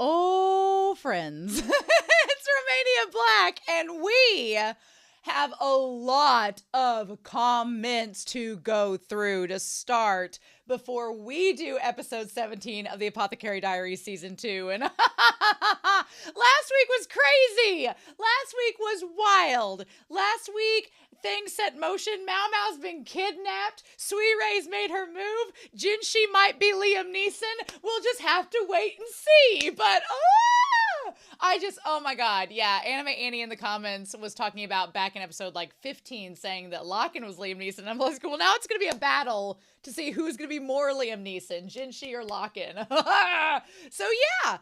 Oh, friends, it's Romania Black, and we have a lot of comments to go through to start before we do episode 17 of the Apothecary Diaries season 2. And last week was crazy. Last week was wild. Last week, things set in motion. MaoMao's been kidnapped. Suirei's made her move. Jinshi might be Liam Neeson. We'll just have to wait and see. But oh my God. Yeah. Anime Annie in the comments was talking about back in episode like 15 saying that Locken was Liam Neeson. I'm like, well, now it's going to be a battle to see who's going to be more Liam Neeson, Jinshi or Locken. So yeah,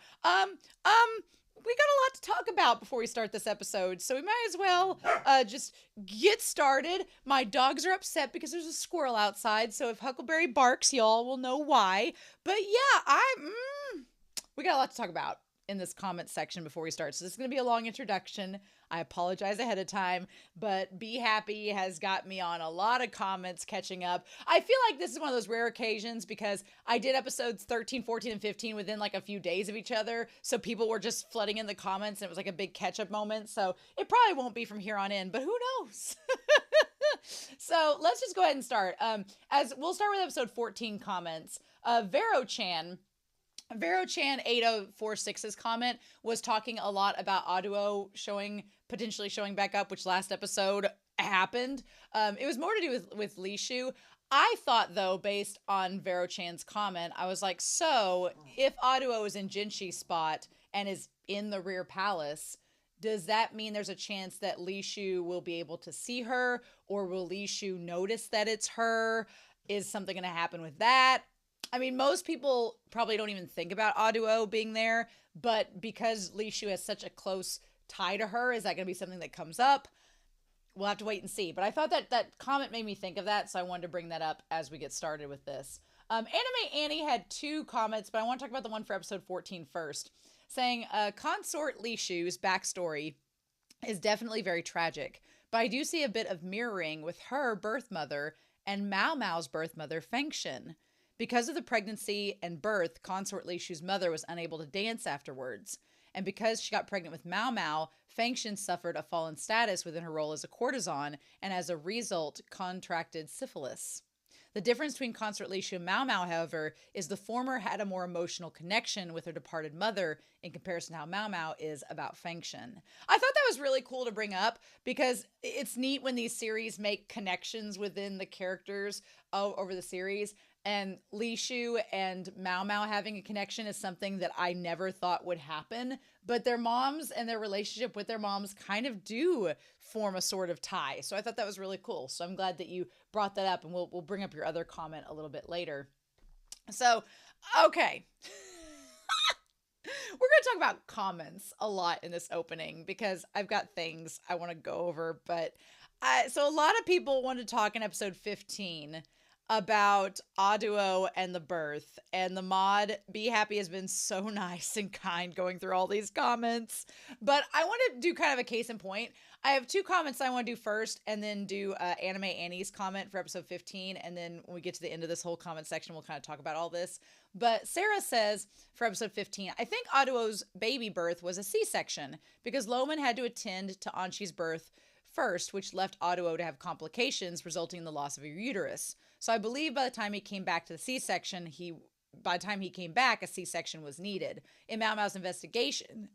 we got a lot to talk about before we start this episode, so we might as well just get started. My dogs are upset because there's a squirrel outside, so if Huckleberry barks, y'all will know why. But yeah, we got a lot to talk about in this comment section before we start. So this is going to be a long introduction. I apologize ahead of time, but Be Happy has got me on a lot of comments catching up. I feel like this is one of those rare occasions because I did episodes 13, 14, and 15 within like a few days of each other. So people were just flooding in the comments and it was like a big catch up moment. So it probably won't be from here on in, but who knows? So let's just go ahead and start. As we'll start with episode 14 comments. Vero-chan 8046's comment was talking a lot about Aduo potentially showing back up, which last episode happened. It was more to do with Lishu. I thought, though, based on Vero-chan's comment, I was like, so if Aduo is in Jinshi's spot and is in the rear palace, does that mean there's a chance that Lishu will be able to see her, or will Lishu notice that it's her? Is something going to happen with that? I mean, most people probably don't even think about Aduo being there, but because Lishu has such a close tie to her, is that going to be something that comes up? We'll have to wait and see. But I thought that comment made me think of that, so I wanted to bring that up as we get started with this. Anime Annie had 2 comments, but I want to talk about the one for episode 14 first, saying, Consort Lishu's backstory is definitely very tragic, but I do see a bit of mirroring with her birth mother and MaoMao's birth mother, Fengshen. Because of the pregnancy and birth, Consort Lishu's mother was unable to dance afterwards. And because she got pregnant with MaoMao, Fengshen suffered a fall in status within her role as a courtesan, and as a result, contracted syphilis. The difference between Consort Lishu and MaoMao, however, is the former had a more emotional connection with her departed mother in comparison to how MaoMao is about Fengshen. I thought that was really cool to bring up because it's neat when these series make connections within the characters over the series. And Lishu and MaoMao having a connection is something that I never thought would happen. But their moms and their relationship with their moms kind of do form a sort of tie. So I thought that was really cool. So I'm glad that you brought that up, and we'll bring up your other comment a little bit later. So, okay. We're going to talk about comments a lot in this opening because I've got things I want to go over. But so a lot of people want to talk in episode 15 about Aduo and the birth, and the mod Be Happy has been so nice and kind going through all these comments, but I want to do kind of a case in point. I have 2 comments I want to do first, and then do Anime Annie's comment for episode 15, and then when we get to the end of this whole comment section, we'll kind of talk about all this. But Sarah says for episode 15, I think Aduo's baby birth was a C-section because Loman had to attend to Anshi's birth first, which left Aduo to have complications resulting in the loss of her uterus. So I believe by the time he came back to the C-section, a C-section was needed. In MaoMao's investigation,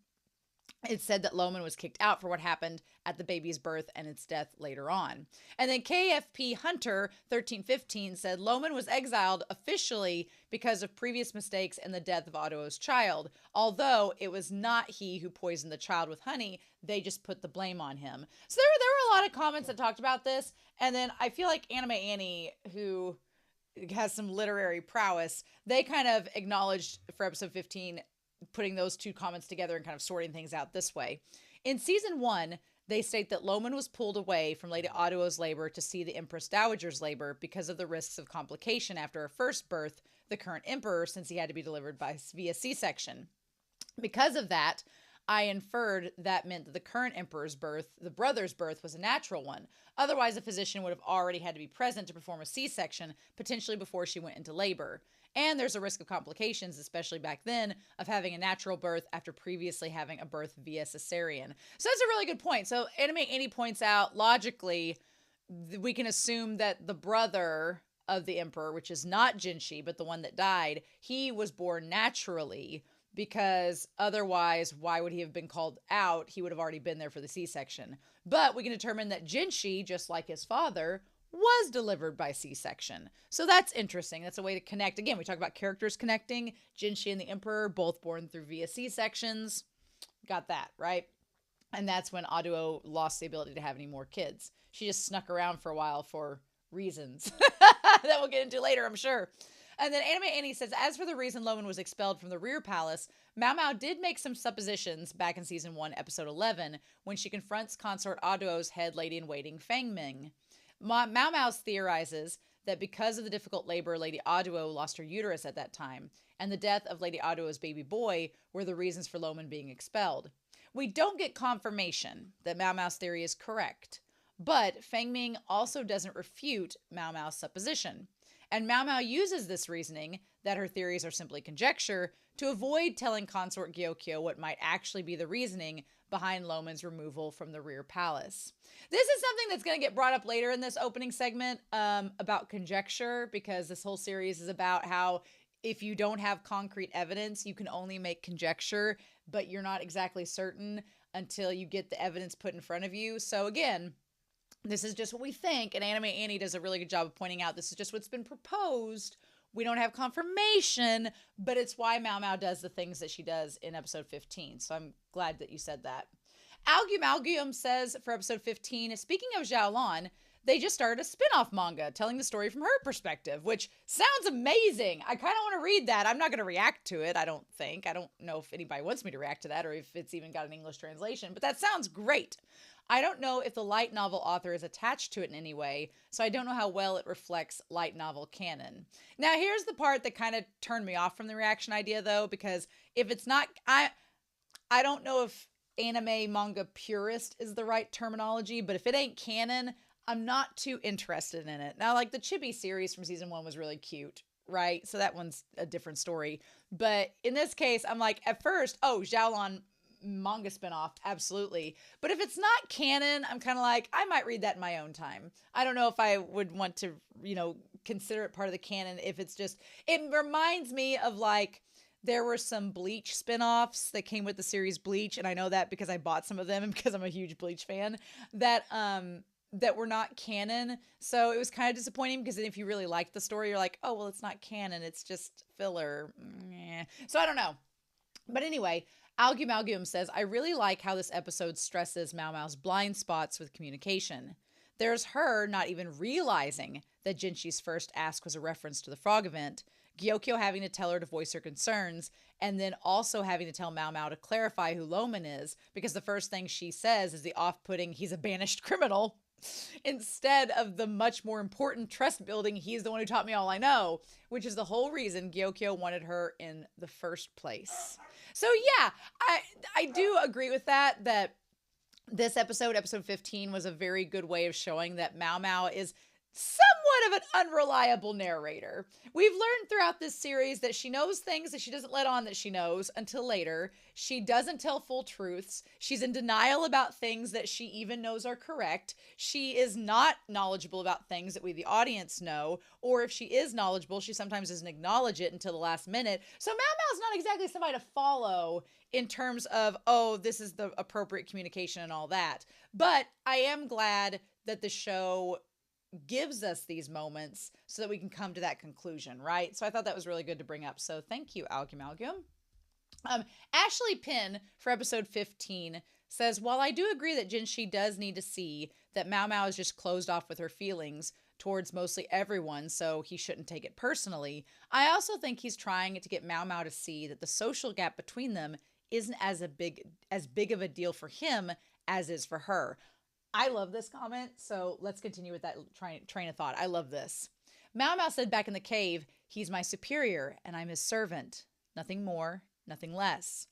it said that Loman was kicked out for what happened at the baby's birth and its death later on. And then KFP Hunter 1315 said Loman was exiled officially because of previous mistakes and the death of Aduo's child. Although it was not he who poisoned the child with honey, they just put the blame on him. So there were a lot of comments that talked about this. And then I feel like Anime Annie, who has some literary prowess, they kind of acknowledged for episode 15 putting those 2 comments together and kind of sorting things out this way. In season 1, they state that Loman was pulled away from Lady Aduo's labor to see the Empress Dowager's labor because of the risks of complication after her first birth, the current emperor, since he had to be delivered via C-section. Because of that, I inferred that meant that the current emperor's birth, the brother's birth, was a natural one. Otherwise, a physician would have already had to be present to perform a C-section, potentially before she went into labor. And there's a risk of complications, especially back then, of having a natural birth after previously having a birth via cesarean. So that's a really good point. So Anime Annie points out, logically, we can assume that the brother of the emperor, which is not Jinshi, but the one that died, he was born naturally, because otherwise, why would he have been called out? He would have already been there for the C-section. But we can determine that Jinshi, just like his father, was delivered by C-section. So that's interesting. That's a way to connect. Again, we talk about characters connecting. Jinshi and the emperor, both born through via C-sections. Got that, right? And that's when Aduo lost the ability to have any more kids. She just snuck around for a while for reasons that we'll get into later, I'm sure. And then Anime Annie says, as for the reason Loman was expelled from the rear palace, MaoMao did make some suppositions back in season 1, episode 11, when she confronts consort Aduo's head lady-in-waiting, Fang Ming. MaoMao theorizes that because of the difficult labor, Lady Aduo lost her uterus at that time, and the death of Lady Aduo's baby boy were the reasons for Loman being expelled. We don't get confirmation that MaoMao's theory is correct, but Fang Ming also doesn't refute MaoMao's supposition. And MaoMao uses this reasoning, that her theories are simply conjecture, to avoid telling consort Gyokyo what might actually be the reasoning behind Loman's removal from the rear palace. This is something that's going to get brought up later in this opening segment about conjecture, because this whole series is about how if you don't have concrete evidence, you can only make conjecture, but you're not exactly certain until you get the evidence put in front of you. So again, this is just what we think, and Anime Annie does a really good job of pointing out this is just what's been proposed. We don't have confirmation, but it's why MaoMao does the things that she does in episode 15. So I'm glad that you said that. Algum says for episode 15, speaking of Xiaolon, they just started a spin-off manga telling the story from her perspective, which sounds amazing. I kind of want to read that. I'm not going to react to it, I don't think. I don't know if anybody wants me to react to that or if it's even got an English translation, but that sounds great. I don't know if the light novel author is attached to it in any way, so I don't know how well it reflects light novel canon. Now, here's the part that kind of turned me off from the reaction idea, though, because if it's not, I don't know if anime manga purist is the right terminology, but if it ain't canon, I'm not too interested in it. Now, like the Chibi series from season 1 was really cute, right? So that one's a different story. But in this case, I'm like, at first, oh, Xiaolon manga spinoff, absolutely. But if it's not canon, I'm kind of like, I might read that in my own time. I don't know if I would want to, consider it part of the canon if it's just, it reminds me of like, there were some Bleach spinoffs that came with the series Bleach, and I know that because I bought some of them and because I'm a huge Bleach fan, that were not canon. So it was kind of disappointing because then if you really liked the story, you're like, oh, well, it's not canon. It's just filler. So I don't know. But anyway, Algum says, I really like how this episode stresses MaoMao's blind spots with communication. There's her not even realizing that Jinshi's first ask was a reference to the frog event, Gyokyo having to tell her to voice her concerns, and then also having to tell MaoMao to clarify who Loman is, because the first thing she says is the off-putting, he's a banished criminal, instead of the much more important trust building, he's the one who taught me all I know, which is the whole reason Gyokyo wanted her in the first place. So yeah, I do agree with that this episode 15, was a very good way of showing that MaoMao is somewhat of an unreliable narrator. We've learned throughout this series that she knows things that she doesn't let on that she knows until later. She doesn't tell full truths. She's in denial about things that she even knows are correct. She is not knowledgeable about things that we, the audience, know. Or if she is knowledgeable, she sometimes doesn't acknowledge it until the last minute. So MaoMao's not exactly somebody to follow in terms of, oh, this is the appropriate communication and all that. But I am glad that the show gives us these moments so that we can come to that conclusion, right? So I thought that was really good to bring up. So thank you, Algum. Ashley Pinn for episode 15 says, while I do agree that Jinshi does need to see that MaoMao is just closed off with her feelings towards mostly everyone, so he shouldn't take it personally, I also think he's trying to get MaoMao to see that the social gap between them isn't as big of a deal for him as is for her. I love this comment, so let's continue with that train of thought. I love this. MaoMao said back in the cave, he's my superior and I'm his servant. Nothing more, nothing less.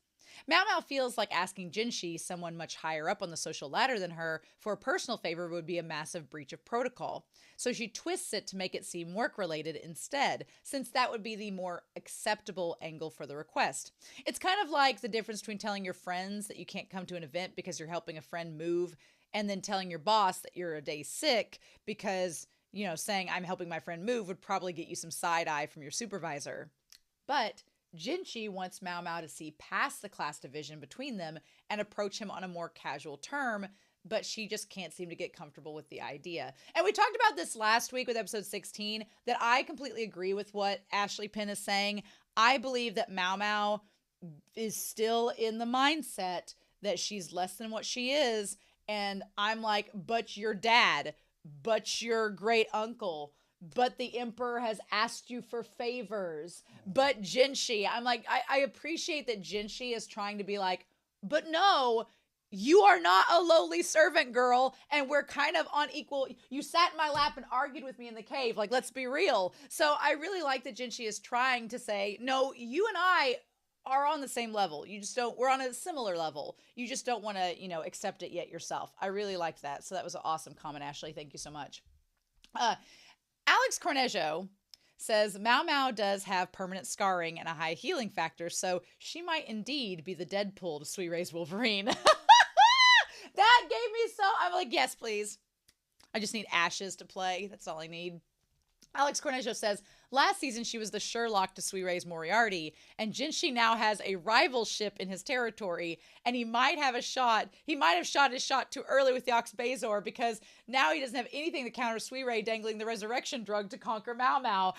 MaoMao feels like asking Jinshi, someone much higher up on the social ladder than her, for a personal favor would be a massive breach of protocol. So she twists it to make it seem work-related instead, since that would be the more acceptable angle for the request. It's kind of like the difference between telling your friends that you can't come to an event because you're helping a friend move, and then telling your boss that you're a day sick because, saying I'm helping my friend move would probably get you some side eye from your supervisor. But Jinshi wants MaoMao to see past the class division between them and approach him on a more casual term, but she just can't seem to get comfortable with the idea. And we talked about this last week with episode 16, that I completely agree with what Ashley Penn is saying. I believe that MaoMao is still in the mindset that she's less than what she is, and I'm like, but your dad, but your great uncle, but the emperor has asked you for favors, but Jinshi. I'm like, I appreciate that Jinshi is trying to be like, but no, you are not a lowly servant girl, and we're kind of on equal. You sat in my lap and argued with me in the cave. Like, let's be real. So I really like that Jinshi is trying to say, no, you and I are on the same level. We're on a similar level. You just don't want to, accept it yet yourself. I really liked that. So that was an awesome comment, Ashley. Thank you so much. Alex Cornejo says MaoMao does have permanent scarring and a high healing factor, so she might indeed be the Deadpool to Suirei's Wolverine. That gave me I'm like, yes, please. I just need ashes to play. That's all I need. Alex Cornejo says, last season she was the Sherlock to Suirei's Moriarty, and Jinshi now has a rival ship in his territory, and he might have shot his shot too early with Yax Bezor, because now he doesn't have anything to counter Suirei dangling the resurrection drug to conquer MaoMao.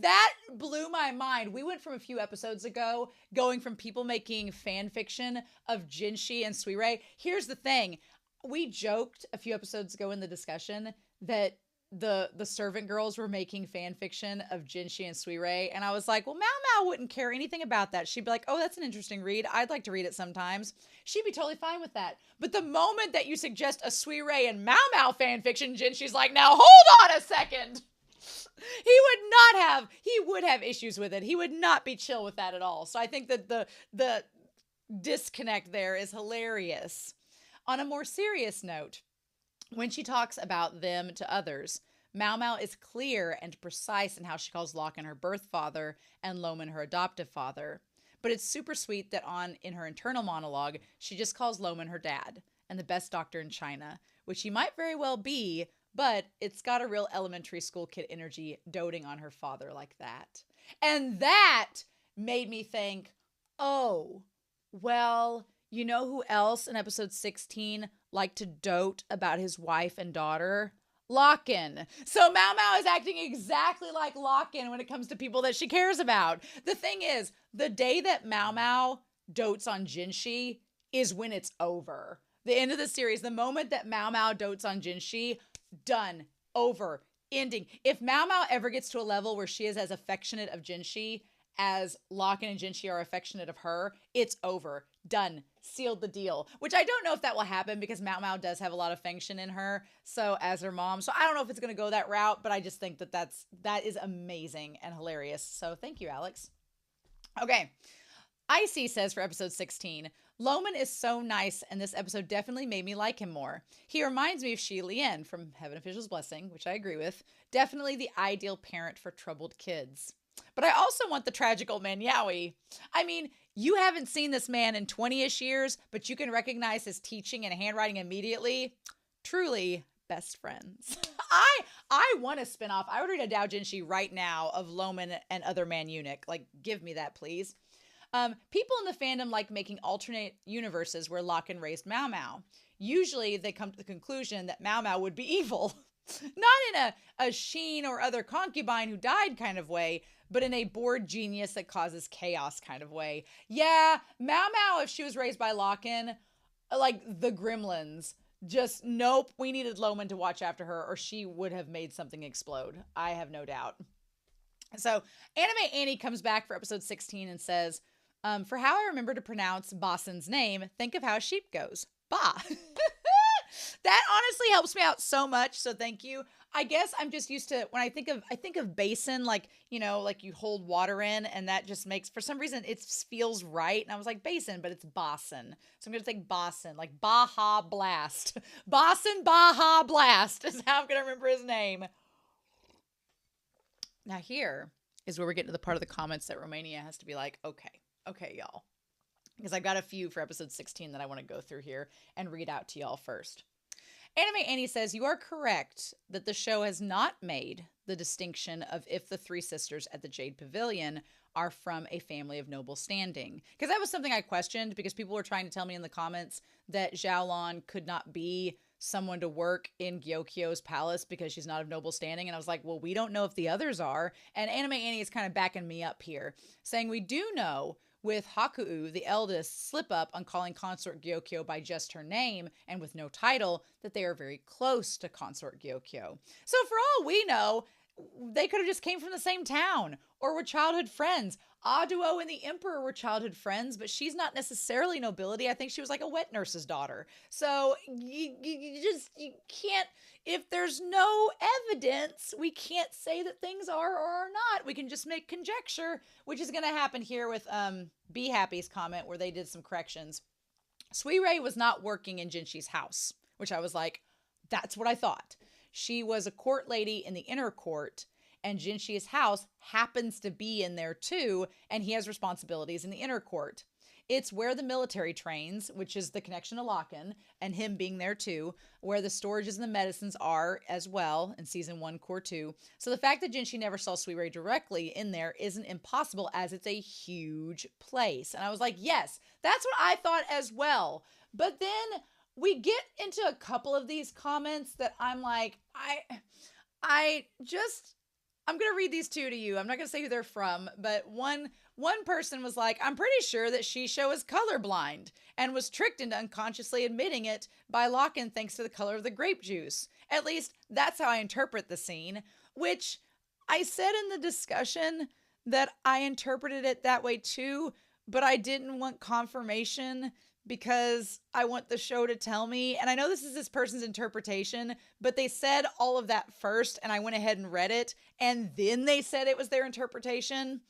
That blew my mind. We went from a few episodes ago going from people making fan fiction of Jinshi and Suirei. Here's the thing. We joked a few episodes ago in the discussion that the servant girls were making fan fiction of Jinshi and Suirei, and I was like, well, MaoMao wouldn't care anything about that. She'd be like, oh, that's an interesting read. I'd like to read it sometimes. She'd be totally fine with that. But the moment that you suggest a Suirei and MaoMao fan fiction, Jinshi's like, now hold on a second. He would have issues with it. He would not be chill with that at all. So I think that the disconnect there is hilarious. On a more serious note, when she talks about them to others, MaoMao is clear and precise in how she calls Locke her birth father and Loman her adoptive father. But it's super sweet that in her internal monologue, she just calls Loman her dad and the best doctor in China, which he might very well be, but it's got a real elementary school kid energy doting on her father like that. And that made me think, oh, well, you know who else in episode 16 liked to dote about his wife and daughter? Lock-in. So MaoMao is acting exactly like Lock-in when it comes to people that she cares about. The thing is, the day that MaoMao dotes on Jinshi is when it's over. The end of the series, the moment that MaoMao dotes on Jinshi, done, over, ending. If MaoMao ever gets to a level where she is as affectionate of Jinshi as Lock-in and Jinshi are affectionate of her, it's over, done, sealed the deal. Which I don't know if that will happen, because MaoMao does have a lot of affection in her, so as her mom. So I don't know if it's going to go that route, but I just think that is amazing and hilarious. So thank you, Alex. Okay. Icy says for episode 16, Loman is so nice, and this episode definitely made me like him more. He reminds me of Shi Lien from Heaven Official's Blessing, which I agree with. Definitely the ideal parent for troubled kids. But I also want the tragic old man Yowie. I mean, you haven't seen this man in 20-ish years, but you can recognize his teaching and handwriting immediately. Truly best friends. I want a spinoff. I would read a Dao Jinshi right now of Loman and other man eunuch. Like, give me that, please. People in the fandom like making alternate universes where Lock-in raised MaoMao. Usually they come to the conclusion that MaoMao would be evil. Not in a Sheen or other concubine who died kind of way, but in a bored genius that causes chaos kind of way. Yeah, MaoMao, if she was raised by Lock-in, like the Gremlins, just nope, we needed Loman to watch after her, or she would have made something explode. I have no doubt. So Anime Annie comes back for episode 16 and says, for how I remember to pronounce Bossen's name, think of how a sheep goes. Ba. That honestly helps me out so much. So thank you. I guess I'm just used to when I think of basin, like, like you hold water in, and that just makes, for some reason, it feels right. And I was like basin, but it's Boston. So I'm going to take Boston, like Baja Blast. Boston Baja Blast is how I'm going to remember his name. Now here is where we're getting to the part of the comments that Romania has to be like, okay, y'all. Because I've got a few for episode 16 that I want to go through here and read out to y'all first. Anime Annie says, you are correct that the show has not made the distinction of if the three sisters at the Jade Pavilion are from a family of noble standing. Because that was something I questioned, because people were trying to tell me in the comments that Xiaolon could not be someone to work in Gyokyo's palace because she's not of noble standing. And I was like, well, we don't know if the others are. And Anime Annie is kind of backing me up here, saying we do know with Haku, the eldest, slip up on calling Consort Gyokyo by just her name and with no title, that they are very close to Consort Gyokyo. So for all we know, they could have just came from the same town or were childhood friends. Aduo and the Emperor were childhood friends, but she's not necessarily nobility. I think she was like a wet nurse's daughter. So you can't, if there's no evidence, we can't say that things are or are not. We can just make conjecture, which is going to happen here with Be Happy's comment where they did some corrections. Suirei was not working in Jinshi's house, which I was like, that's what I thought. She was a court lady in the inner court, and Jinshi's house happens to be in there too, and he has responsibilities in the inner court. It's where the military trains, which is the connection to Locken, and him being there too, where the storages and the medicines are as well in season 1, core 2. So the fact that Jinshi never saw Suirei directly in there isn't impossible, as it's a huge place. And I was like, yes, that's what I thought as well. But then we get into a couple of these comments that I'm like, I'm going to read these two to you. I'm not going to say who they're from, but one person was like, I'm pretty sure that Shisho is colorblind and was tricked into unconsciously admitting it by Locken thanks to the color of the grape juice. At least that's how I interpret the scene, which I said in the discussion that I interpreted it that way too, but I didn't want confirmation because I want the show to tell me. And I know this is this person's interpretation, but they said all of that first, and I went ahead and read it, and then they said it was their interpretation.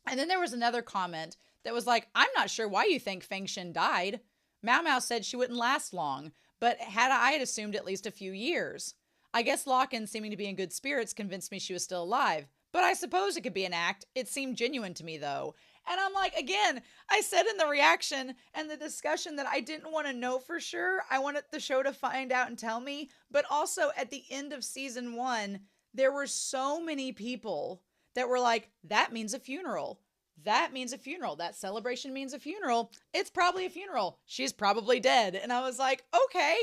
And then there was another comment that was like, I'm not sure why you think Feng Shin died. MaoMao said she wouldn't last long, but I had assumed at least a few years. I guess Locken, seeming to be in good spirits, convinced me she was still alive. But I suppose it could be an act. It seemed genuine to me, though. And I'm like, again, I said in the reaction and the discussion that I didn't want to know for sure. I wanted the show to find out and tell me. But also at the end of season 1, there were so many people that were like, that means a funeral. That means a funeral. That celebration means a funeral. It's probably a funeral. She's probably dead. And I was like, okay,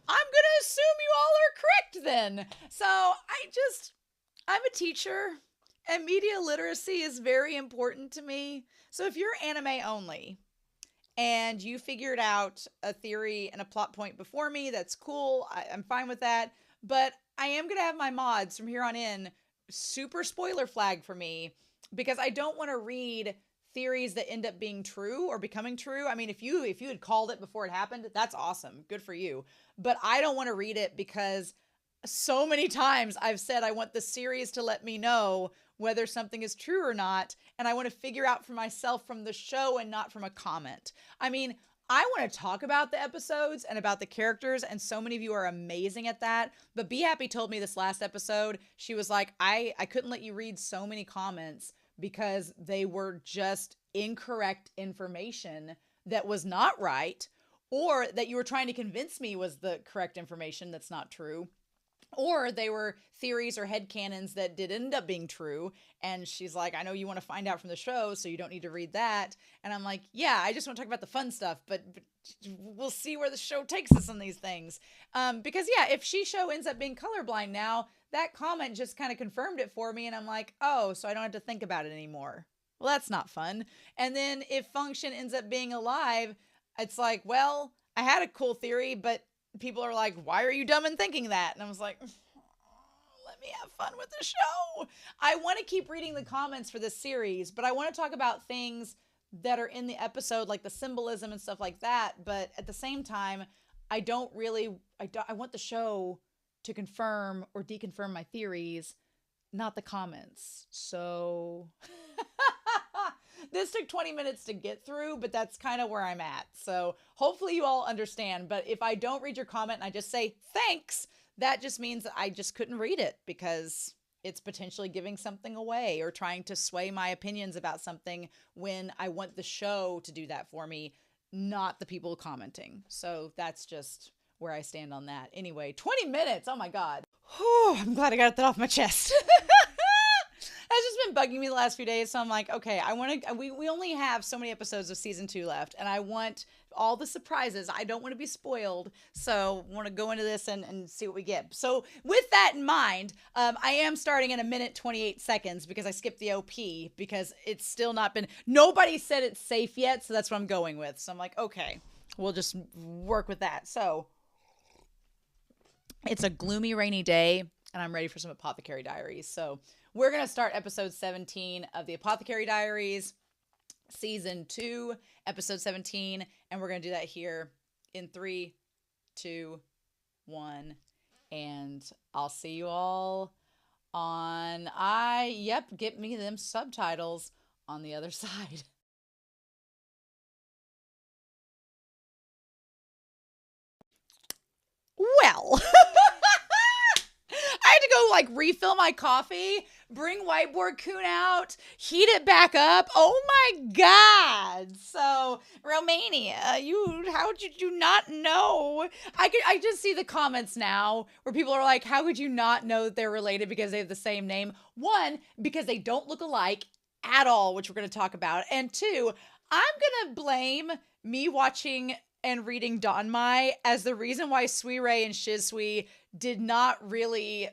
I'm going to assume you all are correct then. So I'm a teacher. And media literacy is very important to me. So if you're anime only and you figured out a theory and a plot point before me, that's cool. I'm fine with that. But I am going to have my mods from here on in super spoiler flag for me, because I don't want to read theories that end up being true or becoming true. I mean, if you had called it before it happened, that's awesome. Good for you. But I don't want to read it because so many times I've said I want the series to let me know whether something is true or not, and I want to figure out for myself from the show and not from a comment. I mean, I want to talk about the episodes and about the characters, and so many of you are amazing at that. But Be Happy told me this last episode, she was like, I couldn't let you read so many comments because they were just incorrect information that was not right, or that you were trying to convince me was the correct information that's not true. Or they were theories or headcanons that did end up being true. And she's like, I know you want to find out from the show, so you don't need to read that. And I'm like, yeah, I just want to talk about the fun stuff, but we'll see where the show takes us on these things. Because yeah, if Shisho ends up being colorblind now, that comment just kind of confirmed it for me. And I'm like, oh, so I don't have to think about it anymore. Well, that's not fun. And then if Function ends up being alive, it's like, well, I had a cool theory, but people are like, why are you dumb and thinking that? And I was like, let me have fun with the show. I want to keep reading the comments for this series, but I want to talk about things that are in the episode, like the symbolism and stuff like that. But at the same time, I don't really, I want the show to confirm or deconfirm my theories, not the comments. So this took 20 minutes to get through, but that's kind of where I'm at. So hopefully you all understand. But if I don't read your comment and I just say thanks, that just means that I just couldn't read it because it's potentially giving something away or trying to sway my opinions about something when I want the show to do that for me, not the people commenting. So that's just where I stand on that. Anyway, 20 minutes. Oh my God. Whew, I'm glad I got that off my chest. That's just been bugging me the last few days. So I'm like, okay, I want to, we only have so many episodes of season 2 left, and I want all the surprises. I don't want to be spoiled. So I want to go into this and see what we get. So with that in mind, I am starting in 1:28 because I skipped the OP because it's still not been, nobody said it's safe yet. So that's what I'm going with. So I'm like, okay, we'll just work with that. So it's a gloomy, rainy day, and I'm ready for some Apothecary Diaries. So we're going to start episode 17 of the Apothecary Diaries, season 2, episode 17. And we're going to do that here in 3, 2, 1. And I'll see you all on, get me them subtitles on the other side. Well, I had to go like refill my coffee, bring Whiteboard Coon out, heat it back up. Oh my God. So Romania, how did you not know? I just see the comments now where people are like, how could you not know that they're related because they have the same name? 1, because they don't look alike at all, which we're going to talk about. And 2, I'm going to blame me watching and reading Danmai as the reason why Suirei and Shisui did not really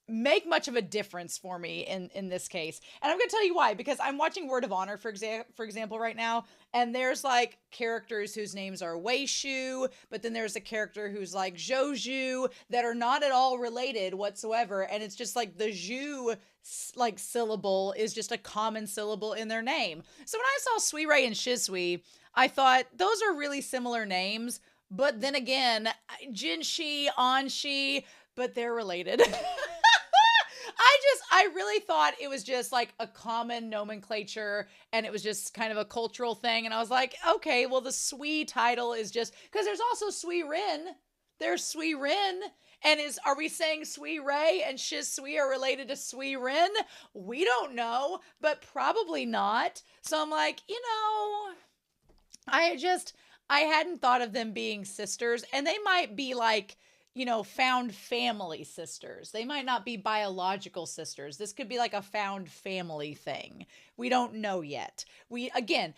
make much of a difference for me in this case. And I'm going to tell you why, because I'm watching Word of Honor, for example, right now, and there's like characters whose names are Weishu, but then there's a character who's like Joju that are not at all related whatsoever. And it's just like the Zhu like syllable is just a common syllable in their name. So when I saw Suirei and Shisui, I thought those are really similar names, but then again, Jinshi, Anshi, but they're related. I really thought it was just like a common nomenclature and it was just kind of a cultural thing. And I was like, okay, well, the Sui title is just, because there's also Sui Rin. There's Sui Rin. And are we saying Suirei and Shisui are related to Sui Rin? We don't know, but probably not. So I'm like, I hadn't thought of them being sisters, and they might be like, found family sisters. They might not be biological sisters. This could be like a found family thing. We don't know yet. I'm going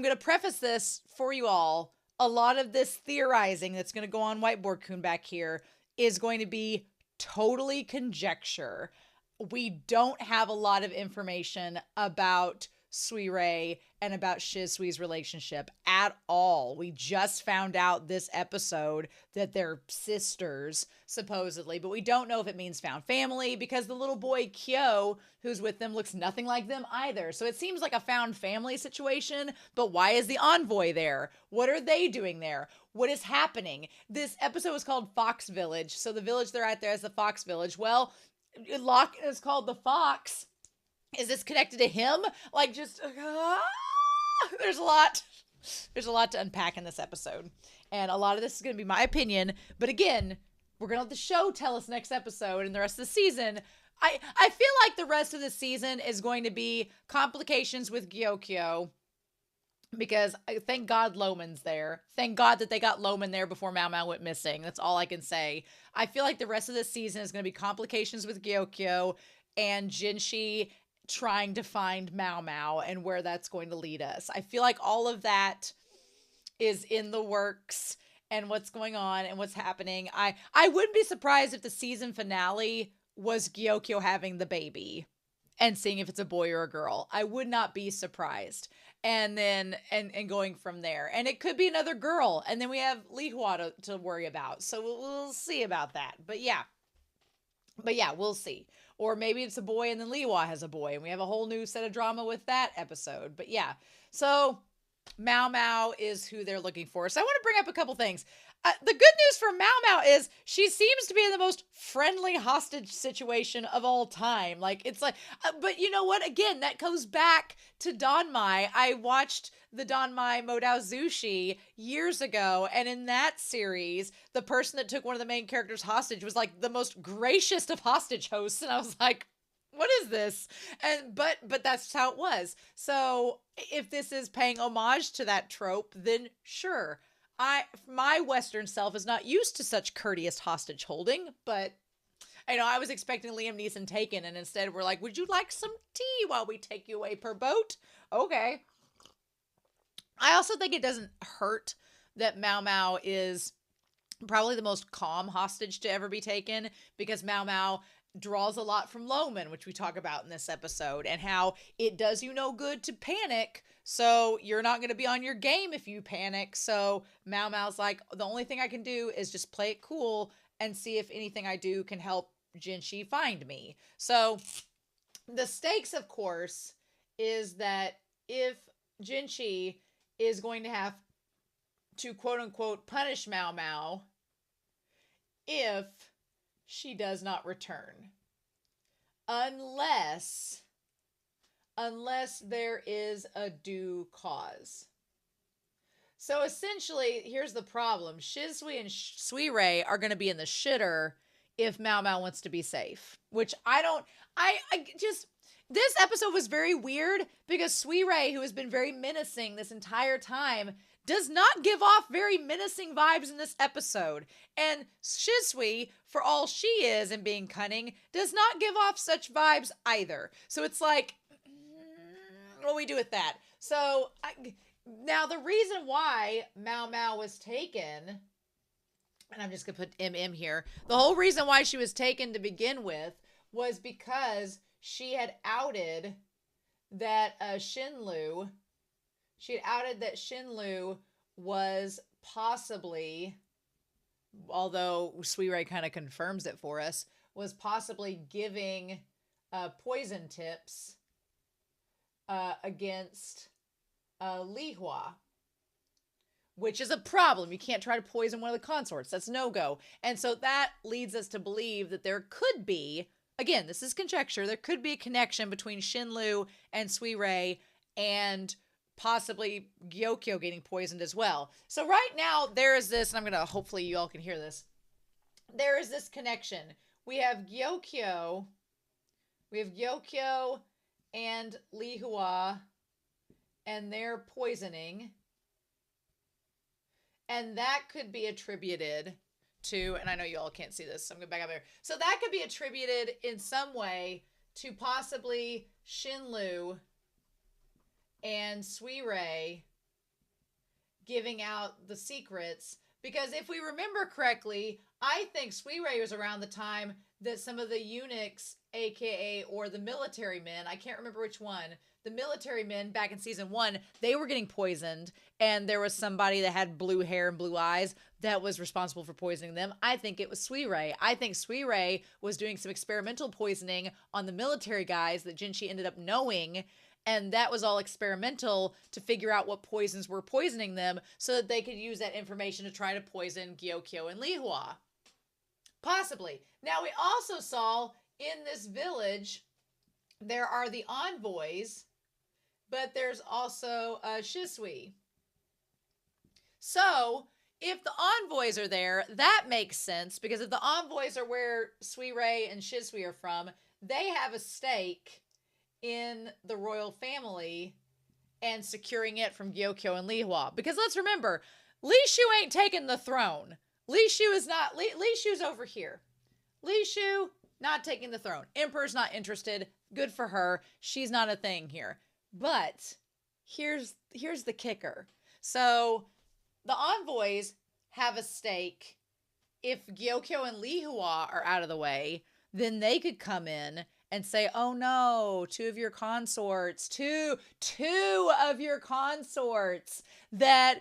to preface this for you all. A lot of this theorizing that's going to go on Whiteboard Coon back here is going to be totally conjecture. We don't have a lot of information about Suirei and about Shisui's relationship at all. We just found out this episode that they're sisters, supposedly, but we don't know if it means found family because the little boy Kyo, who's with them, looks nothing like them either. So it seems like a found family situation, but why is the envoy there? What are they doing there? What is happening? This episode was called Fox Village, so the village they're at there is the Fox Village. Well, Locke is called the Fox. Is this connected to him? Like, just there's a lot to unpack in this episode, and a lot of this is going to be my opinion. But again, we're going to let the show tell us next episode and the rest of the season. I feel like the rest of the season is going to be complications with Gyokyo, because thank God Loman's there. Thank God that they got Loman there before MaoMao went missing. That's all I can say. I feel like the rest of the season is going to be complications with Gyokyo and Jinshi trying to find MaoMao and where that's going to lead us. I feel like all of that is in the works and what's going on and what's happening. I wouldn't be surprised if the season finale was Gyokyo having the baby and seeing if it's a boy or a girl. I would not be surprised. And then, and going from there. And it could be another girl. And then we have Li Hua to worry about. So we'll see about that. But yeah, we'll see. Or maybe it's a boy and then Li Hua has a boy and we have a whole new set of drama with that episode. But yeah, so MaoMao is who they're looking for. So I want to bring up a couple things. The good news for MaoMao is she seems to be in the most friendly hostage situation of all time. Like, it's like, but you know what? Again, that goes back to Danmai. I watched the Danmai Modao Zushi years ago, and in that series, the person that took one of the main characters hostage was like the most gracious of hostage hosts, and I was like, what is this? And but that's how it was. So if this is paying homage to that trope, then sure. My Western self is not used to such courteous hostage holding, but I was expecting Liam Neeson taken, and instead we're like, would you like some tea while we take you away per boat? Okay. I also think it doesn't hurt that MaoMao is probably the most calm hostage to ever be taken, because MaoMao draws a lot from Loman, which we talk about in this episode, and how it does you no good to panic, so you're not going to be on your game if you panic. So MaoMao's like, the only thing I can do is just play it cool and see if anything I do can help Jinshi find me. So the stakes, of course, is that if Jinshi is going to have to quote unquote punish MaoMao if she does not return, unless there is a due cause. So essentially, here's the problem. Shisui and Suirei are going to be in the shitter if MaoMao wants to be safe, which this episode was very weird because Suirei, who has been very menacing this entire time, does not give off very menacing vibes in this episode. And Shisui, for all she is and being cunning, does not give off such vibes either. So it's like, what do we do with that? So, now the reason why MaoMao was taken, and I'm just going to put MM here, the whole reason why she was taken to begin with was because she had outed that Shinlu was possibly, although Suirei kind of confirms it for us, was possibly giving poison tips against Li Hua, which is a problem. You can't try to poison one of the consorts. That's no-go. And so that leads us to believe that there could be, again, this is conjecture, there could be a connection between Shinlu and Suirei and possibly Gyokyo getting poisoned as well. So right now, there is this, and I'm going to, hopefully you all can hear this. There is this connection. We have Gyokyo and Li Hua and their poisoning. And that could be attributed to, and I know you all can't see this, so I'm going to back up here. So that could be attributed in some way to possibly Shinlu and Suirei giving out the secrets. Because if we remember correctly, I think Suirei was around the time that some of the eunuchs, aka, or the military men, I can't remember which one, the military men back in season 1, they were getting poisoned, and there was somebody that had blue hair and blue eyes that was responsible for poisoning them. I think it was Suirei. I think Suirei was doing some experimental poisoning on the military guys that Jinshi ended up knowing, and that was all experimental to figure out what poisons were poisoning them so that they could use that information to try to poison Gyokyo and Li Hua. Possibly. Now, we also saw in this village, there are the envoys, but there's also Shisui. So, if the envoys are there, that makes sense, because if the envoys are where Suirei and Shisui are from, they have a stake in the royal family and securing it from Gyokyo and Li Hua. Because let's remember, Li Shu ain't taking the throne. Li Shu is not, Li Shu's over here. Li Shu, not taking the throne. Emperor's not interested. Good for her. She's not a thing here. But here's the kicker. So the envoys have a stake. If Gyokyo and Li Hua are out of the way, then they could come in and say, oh no, two of your consorts that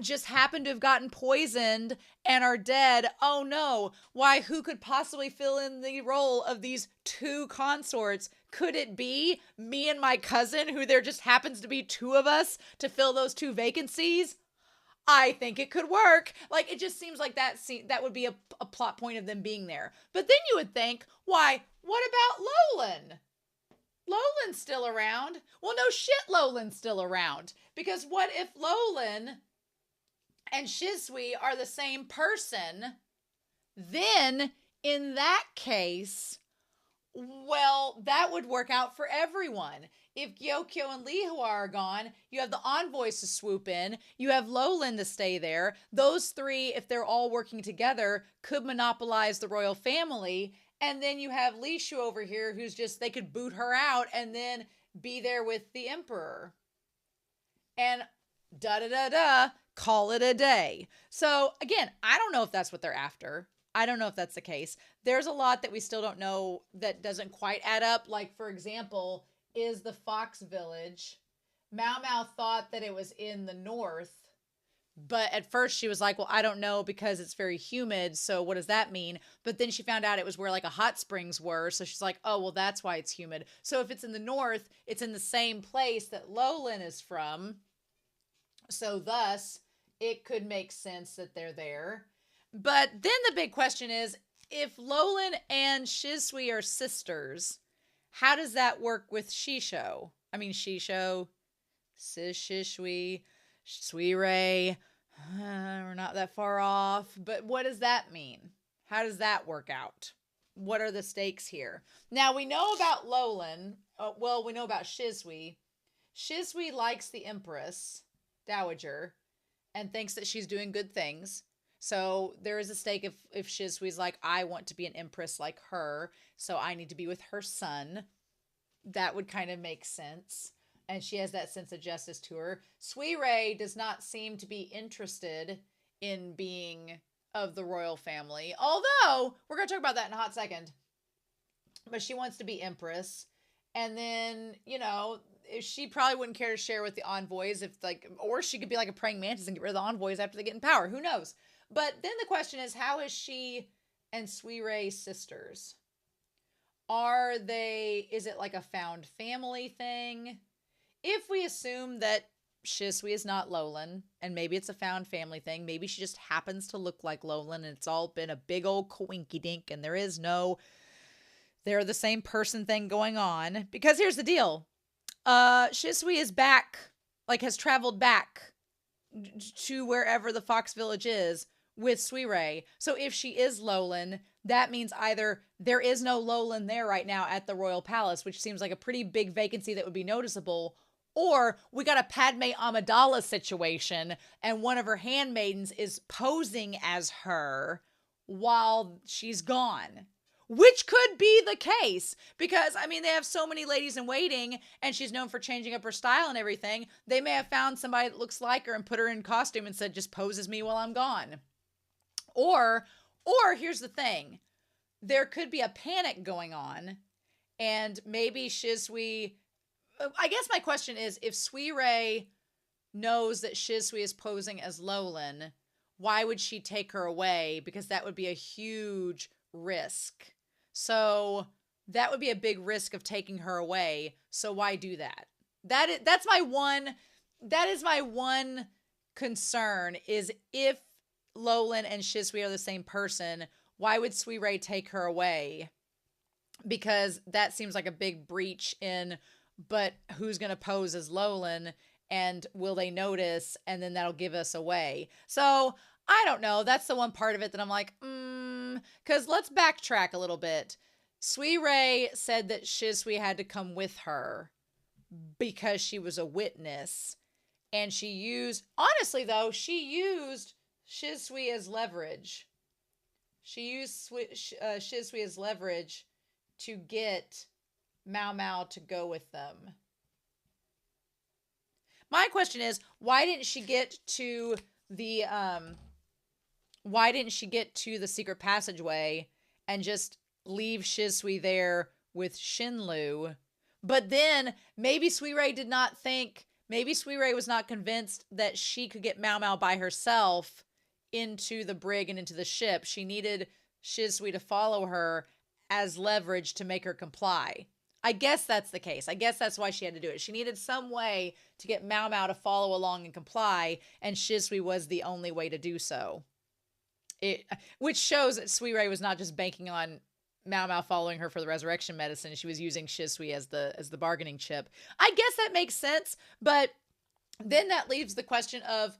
just happen to have gotten poisoned and are dead. Oh no. Why, who could possibly fill in the role of these two consorts? Could it be me and my cousin, who there just happens to be two of us to fill those two vacancies? I think it could work. Like, it just seems like that would be a plot point of them being there. But then you would think, why, what about Lolan? Lolan's still around. Well, no shit, Lolan's still around. Because what if Lolan and Shisui are the same person? Then, in that case, well, that would work out for everyone. If Gyokyo and Lihua are gone, you have the envoys to swoop in. You have Lolan to stay there. Those three, if they're all working together, could monopolize the royal family. And then you have Lishu over here, who's just, they could boot her out and then be there with the emperor. And da-da-da-da, call it a day. So, again, I don't know if that's what they're after. I don't know if that's the case. There's a lot that we still don't know that doesn't quite add up. Like, for example, is the Fox Village. MaoMao thought that it was in the north, but at first she was like, well, I don't know because it's very humid, so what does that mean? But then she found out it was where like a hot springs were, so she's like, oh, well, that's why it's humid. So if it's in the north, it's in the same place that Lolan is from, so thus it could make sense that they're there. But then the big question is, if Lolan and Shisui are sisters, how does that work with Shisho? I mean, Shisho, Shisui, Suirei, we're not that far off. But what does that mean? How does that work out? What are the stakes here? Now, we know about Lolan. Well, we know about Shisui. Shisui likes the Empress, Dowager, and thinks that she's doing good things. So there is a stake if Shisui's like, I want to be an empress like her, so I need to be with her son. That would kind of make sense. And she has that sense of justice to her. Suirei does not seem to be interested in being of the royal family. Although, we're going to talk about that in a hot second. But she wants to be empress. And then, you know, she probably wouldn't care to share with the envoys if like, or she could be like a praying mantis and get rid of the envoys after they get in power. Who knows? But then the question is, how is she and Suirei sisters? Are they, is it like a found family thing? If we assume that Shisui is not Lolan, and maybe it's a found family thing, maybe she just happens to look like Lolan, and it's all been a big old coinky-dink, and there is no, they're the same person thing going on. Because here's the deal. Shisui is back, like has traveled back to wherever the Fox Village is with Suirei. So if she is Lolan, that means either there is no Lolan there right now at the Royal Palace, which seems like a pretty big vacancy that would be noticeable, or we got a Padme Amidala situation and one of her handmaidens is posing as her while she's gone. Which could be the case because, I mean, they have so many ladies in waiting and she's known for changing up her style and everything. They may have found somebody that looks like her and put her in costume and said, just pose as me while I'm gone. Or here's the thing. There could be a panic going on and maybe Shisui, I guess my question is, if Suirei knows that Shisui is posing as Lolan, why would she take her away? Because that would be a huge risk. So that would be a big risk of taking her away. So why do that? That is my one concern is if Lolan and Shisui are the same person, why would Suirei take her away? Because that seems like a big breach in, but who's going to pose as Lolan and will they notice? And then that'll give us away. So I don't know. That's the one part of it that I'm like, because let's backtrack a little bit. Suirei said that Shisui had to come with her because she was a witness. And she used, honestly though, she used Shisui as leverage. She used Shisui as leverage to get MaoMao to go with them. My question is, why didn't she get to the secret passageway and just leave Shisui there with Shinlu? But then maybe Suirei did not think, Maybe Suirei was not convinced that she could get MaoMao by herself into the brig and into the ship. She needed Shisui to follow her as leverage to make her comply. I guess that's the case. I guess that's why she had to do it. She needed some way to get MaoMao to follow along and comply, and Shisui was the only way to do so. Which shows that Suirei was not just banking on MaoMao following her for the resurrection medicine. She was using Shisui as the bargaining chip. I guess that makes sense, but then that leaves the question of,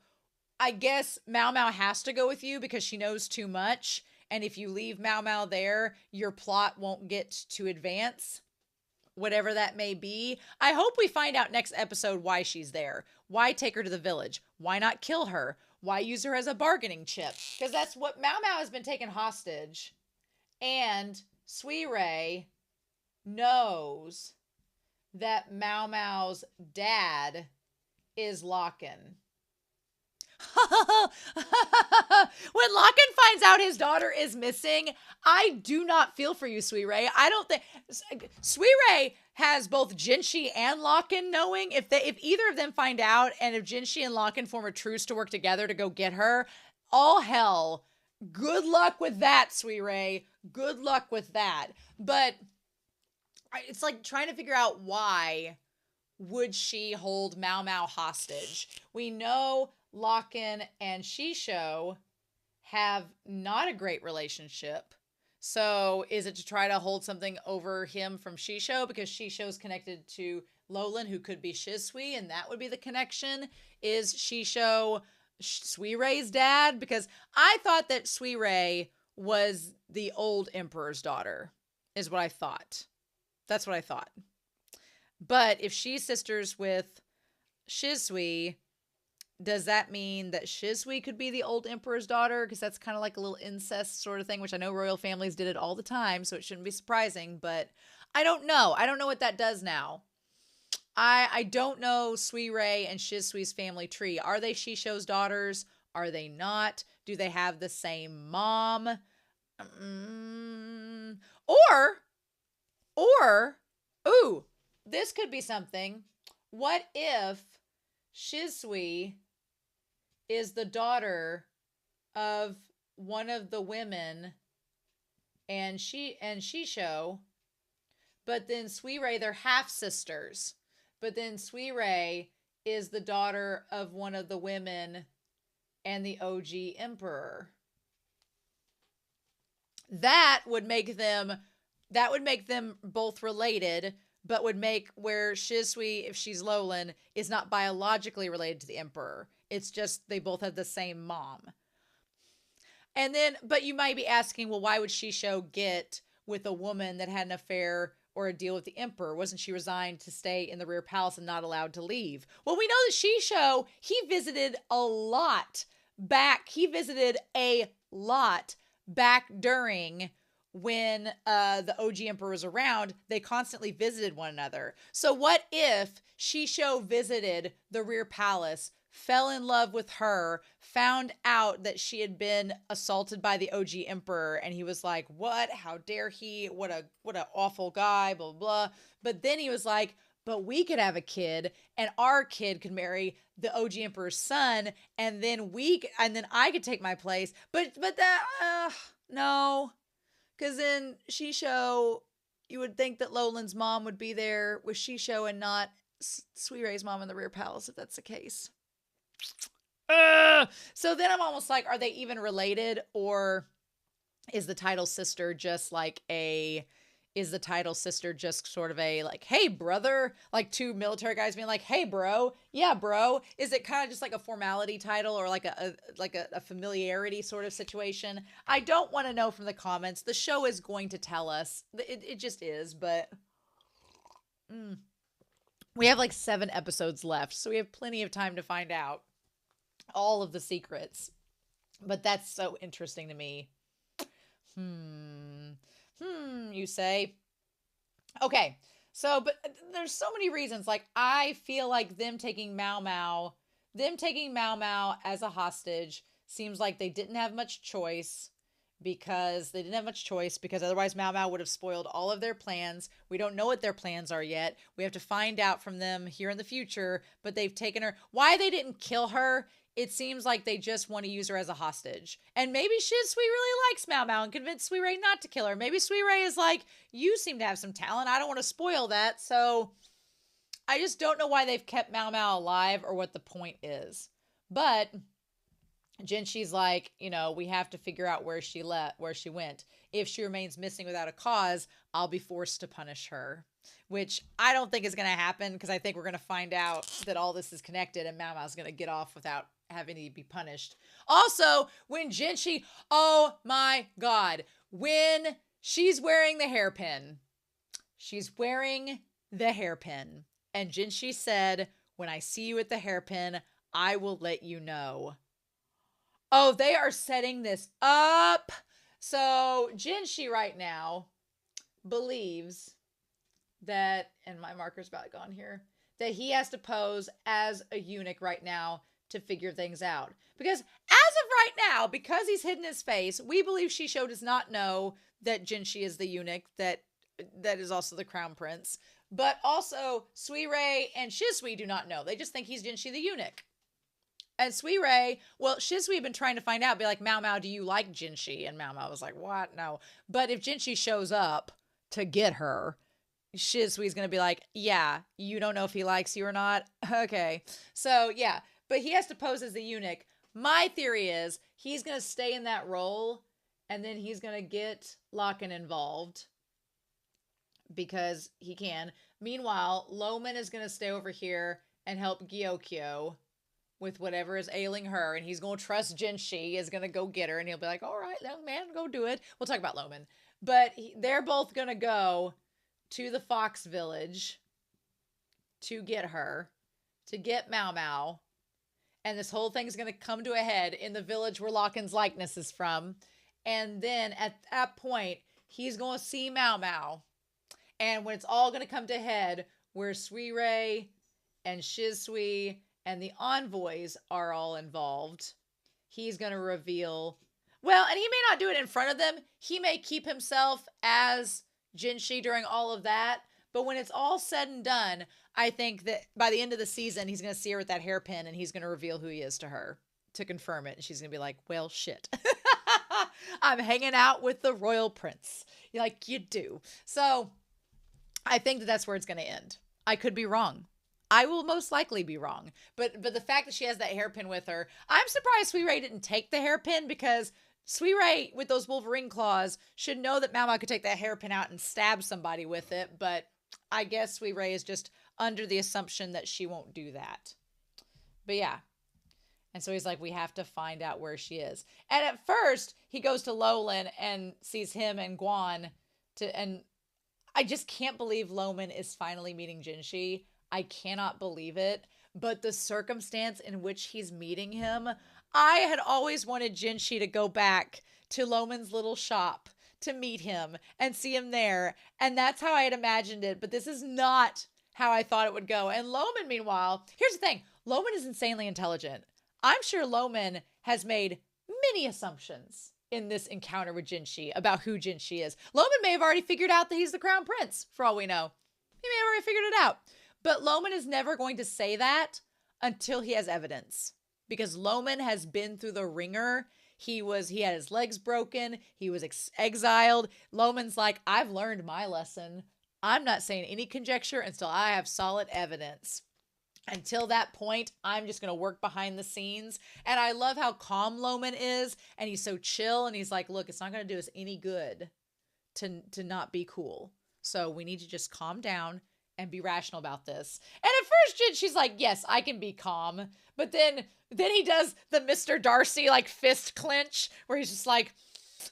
I guess MaoMao has to go with you because she knows too much, and if you leave MaoMao there, your plot won't get to advance. Whatever that may be. I hope we find out next episode why she's there. Why take her to the village? Why not kill her? Why use her as a bargaining chip? Because that's what MaoMao has been taken hostage. And Suirei knows that MaoMao's dad is Locken. When Locken finds out his daughter is missing, I do not feel for you, Suirei. I don't think Suirei has both Jinshi and Locken knowing. If either of them find out, and if Jinshi and Locken form a truce to work together to go get her, all hell. Good luck with that, Suirei. Good luck with that. But it's like trying to figure out why would she hold MaoMao hostage. We know Locken and Shisho have not a great relationship. So is it to try to hold something over him from Shisho because Shisho's connected to Lolan, who could be Shisui, and that would be the connection? Is Shisho Suirei's dad? Because I thought that Suirei was the old emperor's daughter, is what I thought. That's what I thought. But if she's sisters with Shisui, does that mean that Shisui could be the old emperor's daughter? Because that's kind of like a little incest sort of thing, which I know royal families did it all the time, so it shouldn't be surprising. But I don't know. I don't know what that does now. I don't know Suirei and Shisui's family tree. Are they Shisho's daughters? Are they not? Do they have the same mom? Ooh, this could be something. What if Shisui is the daughter of one of the women and Shisho, but then Suirei, they're half sisters, but then Suirei is the daughter of one of the women and the OG emperor. That would make them both related, but would make where Shisui, if she's Lolan, is not biologically related to the emperor. It's just they both have the same mom. And then, but you might be asking, well, why would Shisho get with a woman that had an affair or a deal with the emperor? Wasn't she resigned to stay in the rear palace and not allowed to leave? Well, we know that Shisho, he visited a lot back during when the OG emperor was around. They constantly visited one another. So what if Shisho visited the rear palace, fell in love with her, found out that she had been assaulted by the OG emperor, and he was like, what? How dare he? What a awful guy, blah, blah, blah. But then he was like, but we could have a kid, and our kid could marry the OG emperor's son, and then I could take my place. But that, no. Because then Shisho, you would think that Lolan's mom would be there with Shisho and not Suirei's mom in the rear palace, if that's the case. So then I'm almost like, are they even related? Or is the title sister just sort of a like, hey brother, like two military guys being like, hey bro, yeah bro? Is it kind of just like a formality title or like a familiarity sort of situation? I don't want to know from the comments. The show is going to tell us. It just is, but we have like 7 episodes left, so we have plenty of time to find out all of the secrets. But that's so interesting to me. You say. Okay, so, but there's so many reasons. Like, I feel like them taking MaoMao as a hostage seems like they didn't have much choice because they didn't have much choice, because otherwise MaoMao would have spoiled all of their plans. We don't know what their plans are yet. We have to find out from them here in the future, but they've taken her. Why they didn't kill her, it seems like they just want to use her as a hostage. And maybe Shisui really likes MaoMao and convinced Suirei not to kill her. Maybe Suirei is like, you seem to have some talent. I don't want to spoil that. So I just don't know why they've kept MaoMao alive or what the point is. But Jinshi's like, you know, we have to figure out where she went. If she remains missing without a cause, I'll be forced to punish her, which I don't think is going to happen, because I think we're going to find out that all this is connected and MaoMao's going to get off without having to be punished. Also, when Jinshi, oh my God, when she's wearing the hairpin, and Jinshi said, when I see you at the hairpin, I will let you know. Oh, they are setting this up. So Jinshi right now believes that, and my marker's about gone here, that he has to pose as a eunuch right now to figure things out. Because as of right now, because he's hidden his face, we believe Shisho does not know that Jinshi is the eunuch that is also the crown prince. But also Suirei and Shisui do not know. They just think he's Jinshi the eunuch. And Suirei, well, Shisui had been trying to find out, be like, MaoMao, do you like Jinshi? And MaoMao was like, what? No. But if Jinshi shows up to get her, Shisui's going to be like, yeah, you don't know if he likes you or not? Okay. So, yeah. But he has to pose as the eunuch. My theory is he's going to stay in that role, and then he's going to get Locken involved because he can. Meanwhile, Loman is going to stay over here and help Gyokyo with whatever is ailing her, and he's going to trust Jinshi is going to go get her, and he'll be like, all right, young man, go do it. We'll talk about Loman. But they're both going to go to the Fox Village to get her, to get MaoMao, and this whole thing's going to come to a head in the village where Locken's likeness is from. And then at that point, he's going to see MaoMao. And when it's all going to come to head, where Suirei and Shisui and the envoys are all involved, he's going to reveal, well, and he may not do it in front of them. He may keep himself as Jinshi during all of that. But when it's all said and done, I think that by the end of the season, he's going to see her with that hairpin and he's going to reveal who he is to her to confirm it. And she's going to be like, well, shit. I'm hanging out with the royal prince. You're like, you do. So I think that that's where it's going to end. I could be wrong. I will most likely be wrong. But the fact that she has that hairpin with her, I'm surprised Suirei didn't take the hairpin, because Suirei, with those Wolverine claws, should know that MaoMao could take that hairpin out and stab somebody with it. But I guess Suirei is just under the assumption that she won't do that. But yeah. And so he's like, we have to find out where she is. And at first, he goes to Lowland and sees him and Guan. And I just can't believe Loman is finally meeting Jinshi. I cannot believe it. But the circumstance in which he's meeting him, I had always wanted Jinshi to go back to Loman's little shop to meet him and see him there. And that's how I had imagined it. But this is not how I thought it would go. And Loman, meanwhile, here's the thing. Loman is insanely intelligent. I'm sure Loman has made many assumptions in this encounter with Jinshi about who Jinshi is. Loman may have already figured out that he's the crown prince, for all we know. He may have already figured it out. But Loman is never going to say that until he has evidence. Because Loman has been through the ringer. He had his legs broken. He was exiled. Loman's like, I've learned my lesson. I'm not saying any conjecture until I have solid evidence. Until that point, I'm just going to work behind the scenes. And I love how calm Loman is. And he's so chill. And he's like, look, it's not going to do us any good to not be cool. So we need to just calm down and be rational about this. And at first, she's like, yes, I can be calm. But then he does the Mr. Darcy, like, fist clench, where he's just like,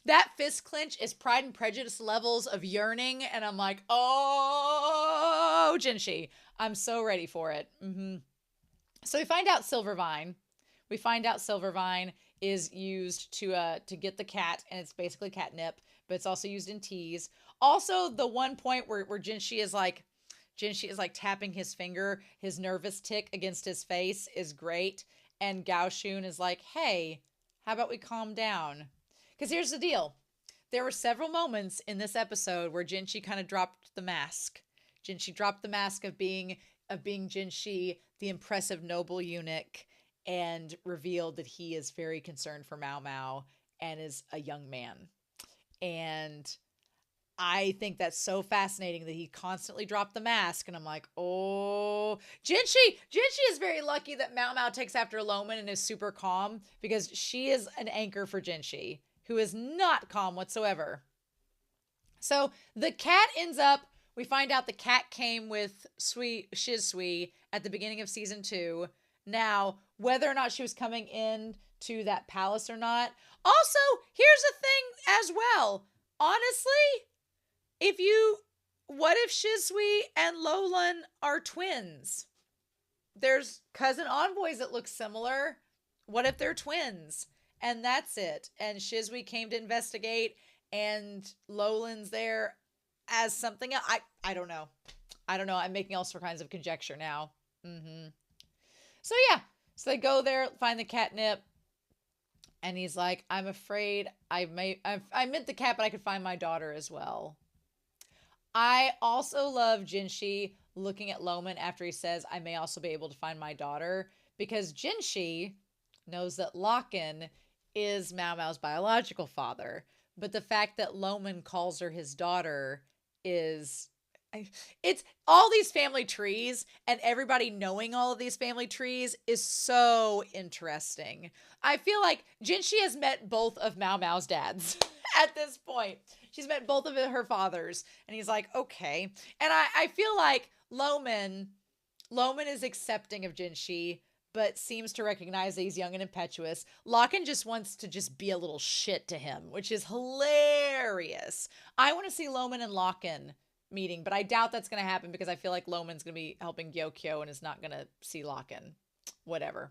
that fist clench is Pride and Prejudice levels of yearning. And I'm like, oh, Jinshi, I'm so ready for it. So we find out Silvervine. Is used to get the cat, and it's basically catnip, but it's also used in teas. Also, the one point where Jinshi is like tapping his finger, his nervous tick against his face is great. And Gao Shun is like, hey, how about we calm down? Because here's the deal. there were several moments in this episode where Jinshi kind of dropped the mask. Jinshi dropped the mask of being Jinshi, the impressive noble eunuch, and revealed that he is very concerned for MaoMao and is a young man. And I think that's so fascinating that he constantly dropped the mask. And I'm like, oh, Jinshi is very lucky that MaoMao takes after Loman and is super calm, because she is an anchor for Jinshi, who is not calm whatsoever. So the cat ends up, we find out the cat came with Shisui at the beginning of season 2. Now, whether or not she was coming in to that palace or not. Also, here's a thing as well. Honestly, what if Shisui and Lolan are twins? There's cousin envoys that look similar. What if they're twins? And that's it. And Shisui came to investigate, and Lolan's there as something else. I don't know. I'm making all sorts of kinds of conjecture now. So yeah. So they go there, find the catnip. And he's like, I'm afraid I meant the cat, but I could find my daughter as well. I also love Jinshi looking at Loman after he says, I may also be able to find my daughter, because Jinshi knows that Locken is MaoMao's biological father. But the fact that Loman calls her his daughter it's all these family trees, and everybody knowing all of these family trees is so interesting. I feel like Jinshi has met both of MaoMao's dads at this point. She's met both of her fathers, and he's like, okay. And I feel like Loman is accepting of Jinshi, but seems to recognize that he's young and impetuous. Locken just wants to just be a little shit to him, which is hilarious. I want to see Loman and Locken meeting, but I doubt that's going to happen, because I feel like Loman's going to be helping Gyokyo and is not going to see Locken. Whatever.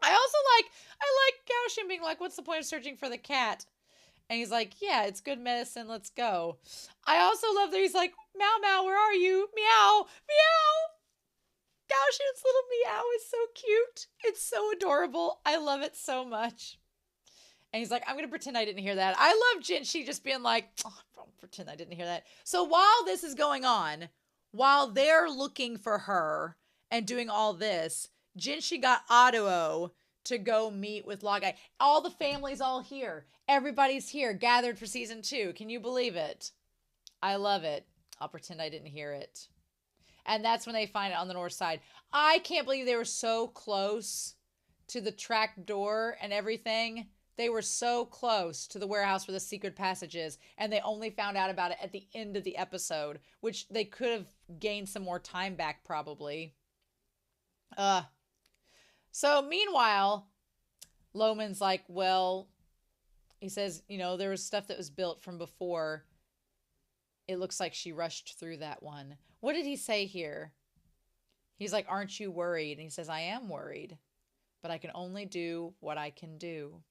I like Gaoshin being like, what's the point of searching for the cat? And he's like, yeah, it's good medicine. Let's go. I also love that he's like, MaoMao, where are you? Meow, meow. Gaoshin's little meow is so cute. It's so adorable. I love it so much. And he's like, I'm going to pretend I didn't hear that. I love Jinshi just being like, oh, don't pretend I didn't hear that. So while this is going on, while they're looking for her and doing all this, Jinshi got Aduo to go meet with Lagai. All the family's all here. Everybody's here, gathered for season 2. Can you believe it? I love it. I'll pretend I didn't hear it. And that's when they find it on the north side. I can't believe they were so close to the track door and everything. They were so close to the warehouse where the secret passage is, and they only found out about it at the end of the episode, which they could have gained some more time back, probably. So meanwhile, Loman's like, well, he says, there was stuff that was built from before. It looks like she rushed through that one. What did he say here? He's like, aren't you worried? And he says, I am worried, but I can only do what I can do.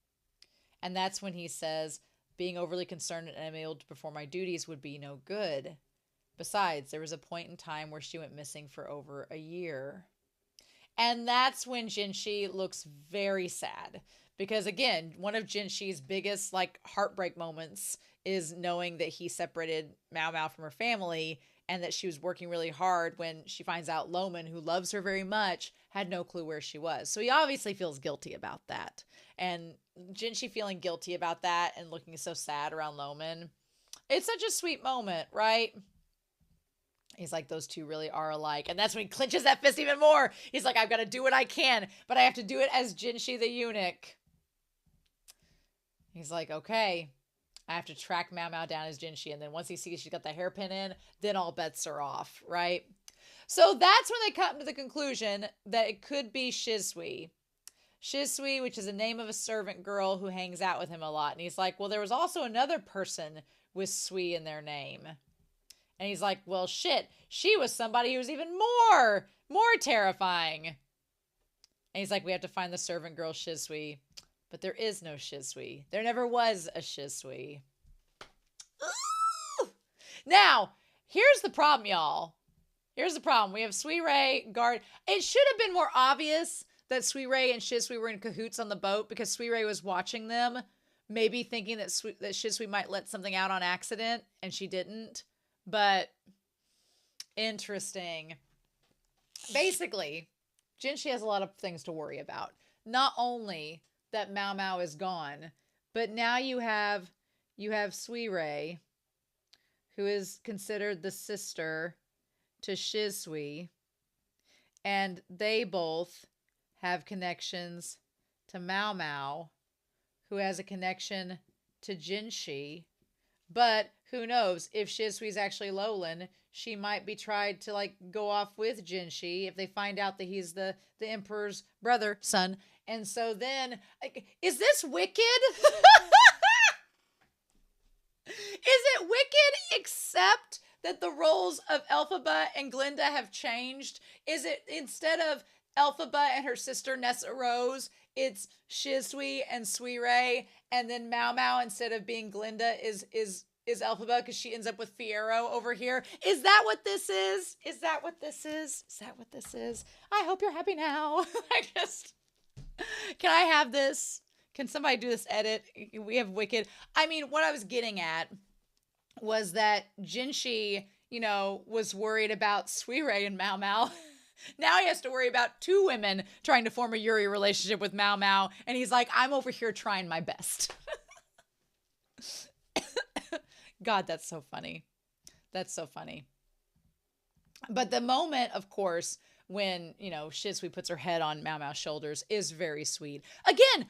And that's when he says, being overly concerned and unable to perform my duties would be no good. Besides, there was a point in time where she went missing for over a year. And that's when Jinshi looks very sad. Because again, one of Jinshi's biggest heartbreak moments is knowing that he separated MaoMao from her family, and that she was working really hard when she finds out Loman, who loves her very much, had no clue where she was. So he obviously feels guilty about that. And Jinshi feeling guilty about that and looking so sad around Loman. It's such a sweet moment, right? He's like, those two really are alike. And that's when he clenches that fist even more. He's like, I've got to do what I can, but I have to do it as Jinshi the eunuch. He's like, okay, I have to track MaoMao down as Jinshi. And then once he sees she's got the hairpin in, then all bets are off, right? So that's when they come to the conclusion that it could be Shisui. Shisui, which is the name of a servant girl who hangs out with him a lot. And he's like, well, there was also another person with Sui in their name. And he's like, well, shit, she was somebody who was even more terrifying. And he's like, we have to find the servant girl Shisui. But there is no Shisui. There never was a Shisui. Ooh! Now, here's the problem, y'all. Here's the problem. We have Suirei guard. It should have been more obvious that Suirei and Shisui were in cahoots on the boat, because Suirei was watching them. maybe thinking that Shisui might let something out on accident, and she didn't. But interesting. Basically, Jinshi has a lot of things to worry about. Not only that MaoMao is gone, but now you have Suirei, who is considered the sister to Shisui, and they both have connections to MaoMao, who has a connection to Jinshi. But who knows, if Shisui's actually Lowland, she might be tried to like go off with Jinshi if they find out that he's the emperor's son. And so then, like, is this wicked? Is it wicked except that the roles of Elphaba and Glinda have changed? Is it, instead of Elphaba and her sister Nessa Rose, it's Shisui and Suirei, and then MaoMao, instead of being Glinda, is Elphaba because she ends up with Fiero over here? Is that what this is? Is that what this is? Is that what this is? I hope you're happy now. Can I have this? Can somebody do this edit? We have Wicked. I mean, what I was getting at was that Jinshi, was worried about Suirei and MaoMao. Now he has to worry about two women trying to form a Yuri relationship with MaoMao. And he's like, I'm over here trying my best. God, that's so funny. That's so funny. But the moment, of course, when, Shisui puts her head on MaoMao's shoulders is very sweet. Again,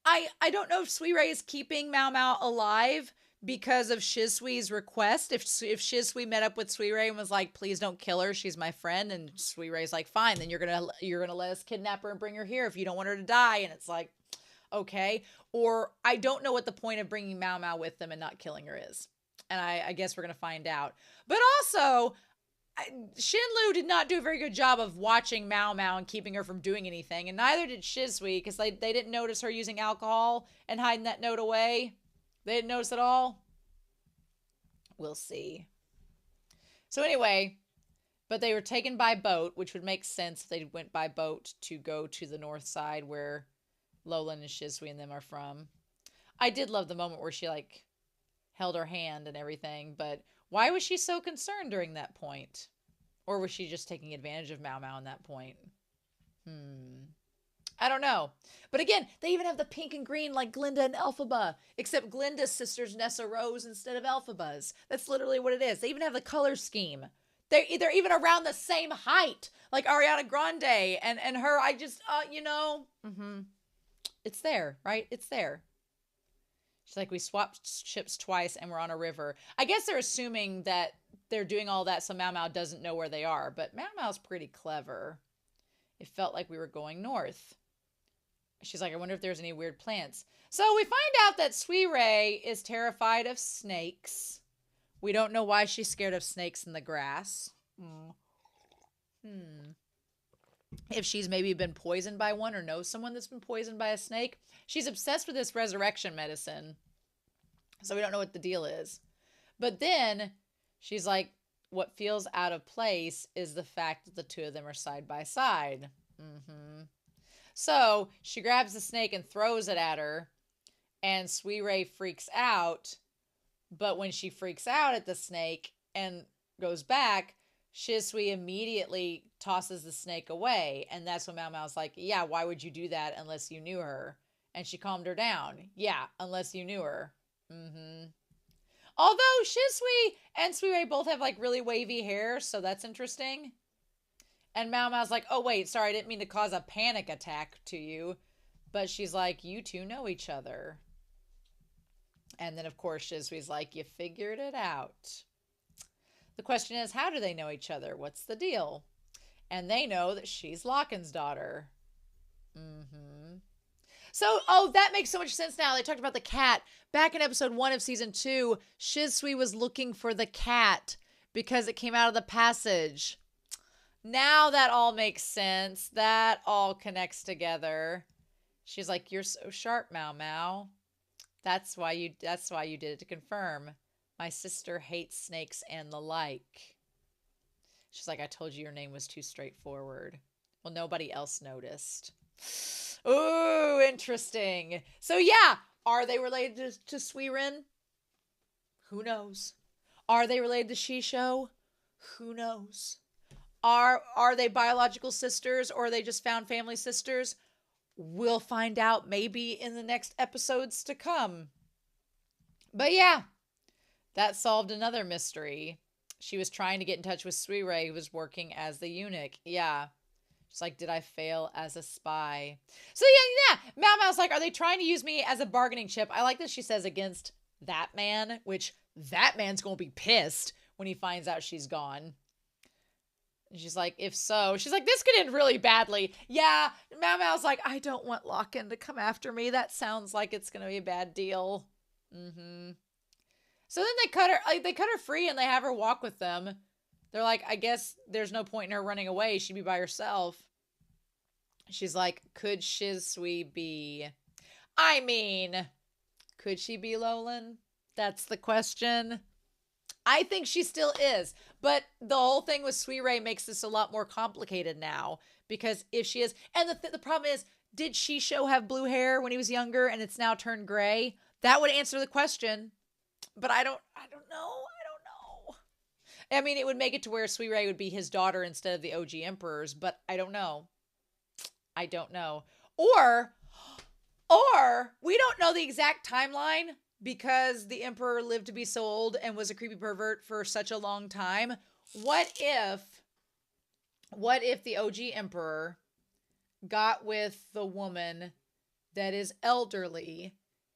I don't know if Suirei is keeping MaoMao alive because of Shisui's request. If Shisui met up with Suirei and was like, please don't kill her, she's my friend, and Suirei's like, fine, then you're gonna let us kidnap her and bring her here if you don't want her to die. And it's like, okay. Or I don't know what the point of bringing MaoMao with them and not killing her is. And I guess we're gonna find out. But also, Shinlu did not do a very good job of watching MaoMao and keeping her from doing anything, and neither did Shisui, because they didn't notice her using alcohol and hiding that note away. They didn't notice at all. We'll see. So anyway, but they were taken by boat, which would make sense if they went by boat to go to the north side where Lowland and Shisui and them are from. I did love the moment where she like held her hand and everything, but why was she so concerned during that point? Or was she just taking advantage of MaoMao in that point? I don't know. But again, they even have the pink and green like Glinda and Elphaba, except Glinda's sister's Nessa Rose instead of Elphaba's. That's literally what it is. They even have the color scheme. They're even around the same height, like Ariana Grande and her. I just, It's there, right? It's there. She's like, we swapped ships twice and we're on a river. I guess they're assuming that they're doing all that so MaoMao doesn't know where they are. But MaoMao's pretty clever. It felt like we were going north. She's like, I wonder if there's any weird plants. So we find out that Suirei is terrified of snakes. We don't know why she's scared of snakes in the grass. If she's maybe been poisoned by one or knows someone that's been poisoned by a snake. She's obsessed with this resurrection medicine. So we don't know what the deal is. But then she's like, what feels out of place is the fact that the two of them are side by side. So she grabs the snake and throws it at her. And Suirei freaks out. But when she freaks out at the snake and goes back, Shisui immediately tosses the snake away. And that's when MaoMao's like, yeah, why would you do that unless you knew her? And she calmed her down. Yeah, unless you knew her. Although Shisui and Suirei both have like really wavy hair, so that's interesting. And MaoMao's like, oh wait, sorry, I didn't mean to cause a panic attack to you. But she's like, you two know each other. And then of course Shisui's like, you figured it out. The question is, how do they know each other? What's the deal? And they know that she's Locken's daughter. So, that makes so much sense now. They talked about the cat. Back in episode 1 of season 2, Shisui was looking for the cat because it came out of the passage. Now that all makes sense. That all connects together. She's like, you're so sharp, MaoMao. That's why you did it, to confirm. My sister hates snakes and the like. She's like, I told you your name was too straightforward. Well, nobody else noticed. Ooh, interesting. So yeah, Are they related to Suirei? Who knows? Are they related to Shisho? Who knows? Are they biological sisters, or are they just found family sisters? We'll find out maybe in the next episodes to come. But yeah, that solved another mystery. She was trying to get in touch with Suirei, who was working as the eunuch. Yeah. She's like, did I fail as a spy? So yeah. MaoMao's like, are they trying to use me as a bargaining chip? I like that she says against that man, which that man's going to be pissed when he finds out she's gone. And she's like, if so, she's like, this could end really badly. Yeah, MaoMao's like, I don't want Lock-in to come after me. That sounds like it's going to be a bad deal. So then they cut her free and they have her walk with them. They're like, I guess there's no point in her running away. She'd be by herself. She's like, could Shisui be? I mean, could she be Lolan? That's the question. I think she still is. But the whole thing with Suirei makes this a lot more complicated now. Because if she is... And the problem is, did Shisho have blue hair when he was younger and it's now turned gray? That would answer the question. But I don't know. I mean, it would make it to where Suirei would be his daughter instead of the OG emperors, but I don't know. Or we don't know the exact timeline because the emperor lived to be so old and was a creepy pervert for such a long time. What if the OG emperor got with the woman that is elderly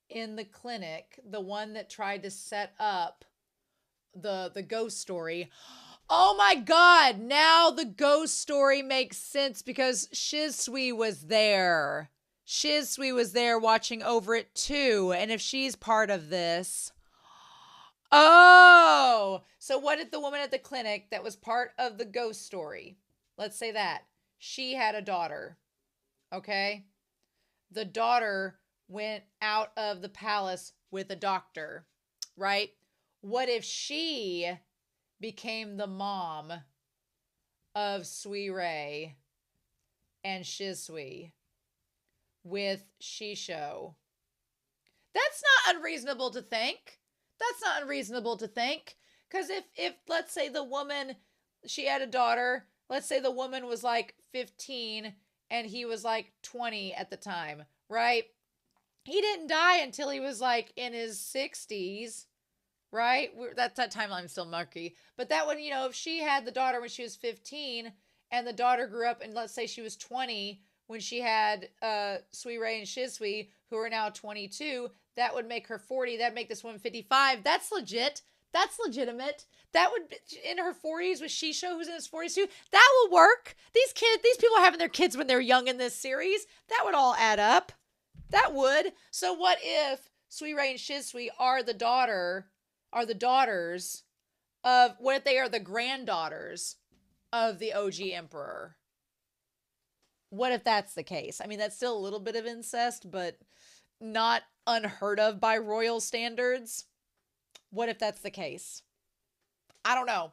in the clinic, the one that tried to set up the ghost story? Oh my god, now the ghost story makes sense because Shisui was there. Shisui was there watching over it too. And if she's part of this... Oh! So what if the woman at the clinic that was part of the ghost story, let's say that, she had a daughter, okay? The daughter went out of the palace with a doctor, right? What if she became the mom of Suirei and Shisui with Shisho? That's not unreasonable to think. Because if let's say the woman, she had a daughter, let's say the woman was like 15 and he was like 20 at the time, right? He didn't die until he was like in his 60s. Right? That timeline's still murky. But that one, if she had the daughter when she was 15 and the daughter grew up and let's say she was 20 when she had Suirei and Shisui, who are now 22, that would make her 40. That'd make this woman 55. That's legit. That's legitimate. That would be in her 40s with Shisho, who's in his 40s too. That will work. These people are having their kids when they're young in this series. That would all add up. That would. So what if Suirei and Shisui are the daughters of, what if they are the granddaughters of the OG emperor? What if that's the case? I mean, that's still a little bit of incest, but not unheard of by royal standards. What if that's the case? I don't know.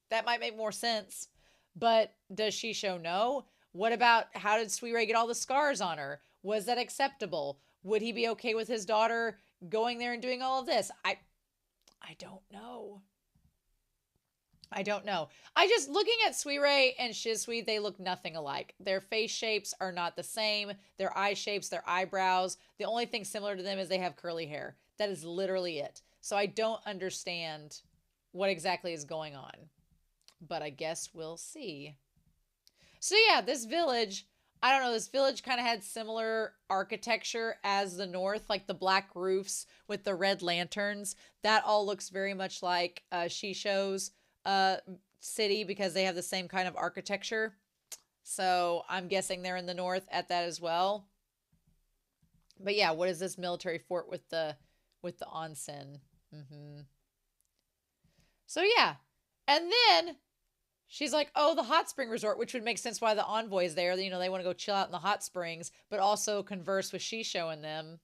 That might make more sense. But does Shisho know? What about, how did Suirei get all the scars on her? Was that acceptable? Would he be okay with his daughter going there and doing all of this? I don't know. I just, looking at Suirei and Shisui, they look nothing alike. Their face shapes are not the same. Their eye shapes, their eyebrows. The only thing similar to them is they have curly hair. That is literally it. So I don't understand what exactly is going on. But I guess we'll see. So yeah, this village, I don't know, this village kind of had similar architecture as the north, like the black roofs with the red lanterns. That all looks very much like Shisho's city because they have the same kind of architecture. So I'm guessing they're in the north at that as well. But yeah, what is this military fort with the onsen? So yeah, and then she's like, oh, the hot spring resort, which would make sense why the envoy is there. They want to go chill out in the hot springs, but also converse with Shisho and them.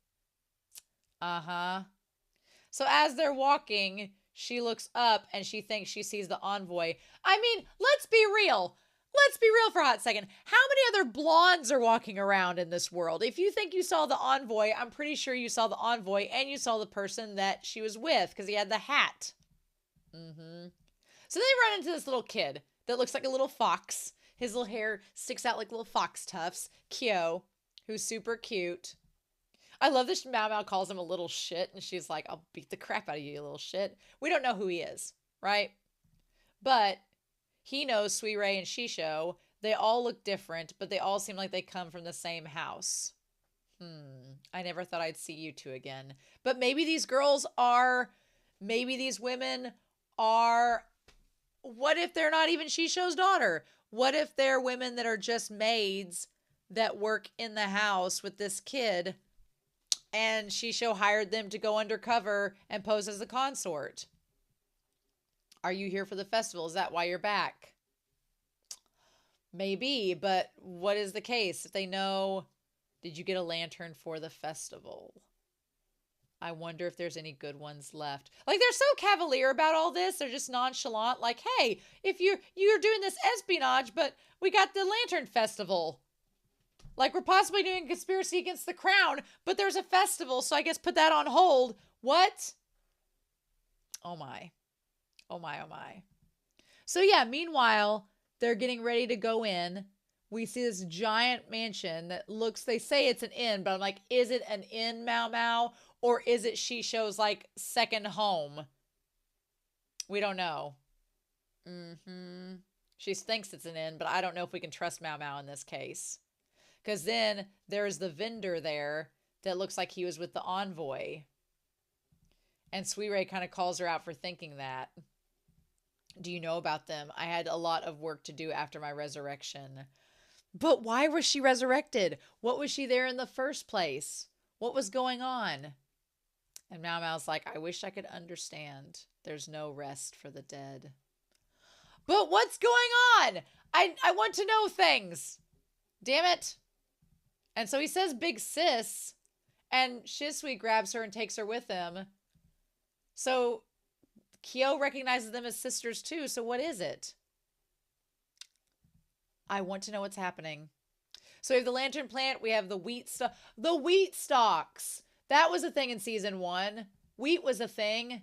So as they're walking, she looks up and she thinks she sees the envoy. I mean, let's be real. let's be real for a hot second. How many other blondes are walking around in this world? If you think you saw the envoy, I'm pretty sure you saw the envoy and you saw the person that she was with because he had the hat. So they run into this little kid that looks like a little fox. His little hair sticks out like little fox tufts. Kyo, who's super cute. I love this. MaoMao calls him a little shit, and she's like, I'll beat the crap out of you, you little shit. We don't know who he is, right? But he knows Suirei and Shisui. They all look different, but they all seem like they come from the same house. I never thought I'd see you two again. But maybe these girls are, maybe these women are, what if they're not even Shishui's daughter? What if they're women that are just maids that work in the house with this kid, and Shisui hired them to go undercover and pose as the consort? Are you here for the festival? Is that why you're back? Maybe, but what is the case? If they know, did you get a lantern for the festival? I wonder if there's any good ones left. Like, they're so cavalier about all this. They're just nonchalant. Like, hey, if you're doing this espionage, but we got the lantern festival. Like, we're possibly doing a conspiracy against the crown, but there's a festival, so I guess put that on hold. What? Oh my. Oh my, oh my. So yeah, meanwhile, they're getting ready to go in. We see this giant mansion that looks, they say it's an inn, but I'm like, is it an inn, MaoMao? Or is it Shishui's like second home? We don't know. She thinks it's an inn, but I don't know if we can trust MaoMao in this case. Because then there's the vendor there that looks like he was with the envoy. And Suirei kind of calls her out for thinking that. Do you know about them? I had a lot of work to do after my resurrection. But why was she resurrected? What was she there in the first place? What was going on? And MaoMao's like, I wish I could understand. There's no rest for the dead. But what's going on? I want to know things. Damn it. And so he says big sis. And Shisui grabs her and takes her with him. So Kyo recognizes them as sisters too. So what is it? I want to know what's happening. So we have the lantern plant. We have the wheat stuff. The wheat stalks. That was a thing in season 1. Wheat was a thing.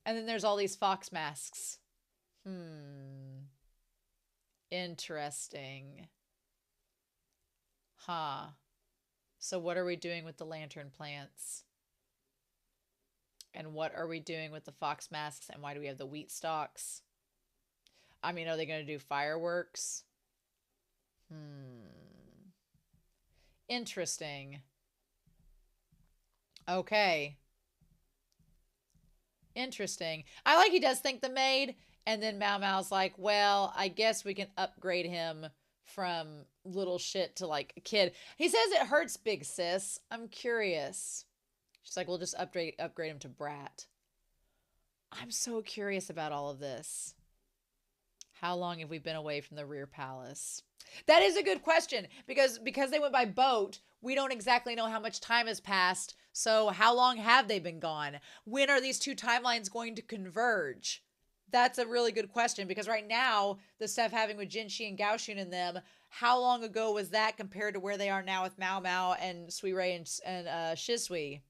And then there's all these fox masks. Interesting. Huh. So what are we doing with the lantern plants? And what are we doing with the fox masks? And why do we have the wheat stalks? I mean, are they going to do fireworks? Interesting. Okay. Interesting. I like he does think the maid, and then MaoMao's like, well, I guess we can upgrade him from little shit to like a kid. He says it hurts, big sis. I'm curious. She's like, we'll just upgrade him to brat. I'm so curious about all of this. How long have we been away from the rear palace? That is a good question, because they went by boat, we don't exactly know how much time has passed. So how long have they been gone? When are these two timelines going to converge? That's a really good question, because right now, the stuff having with Jinshi and Gaoshun in them, how long ago was that compared to where they are now with MaoMao and Suirei and Shisui?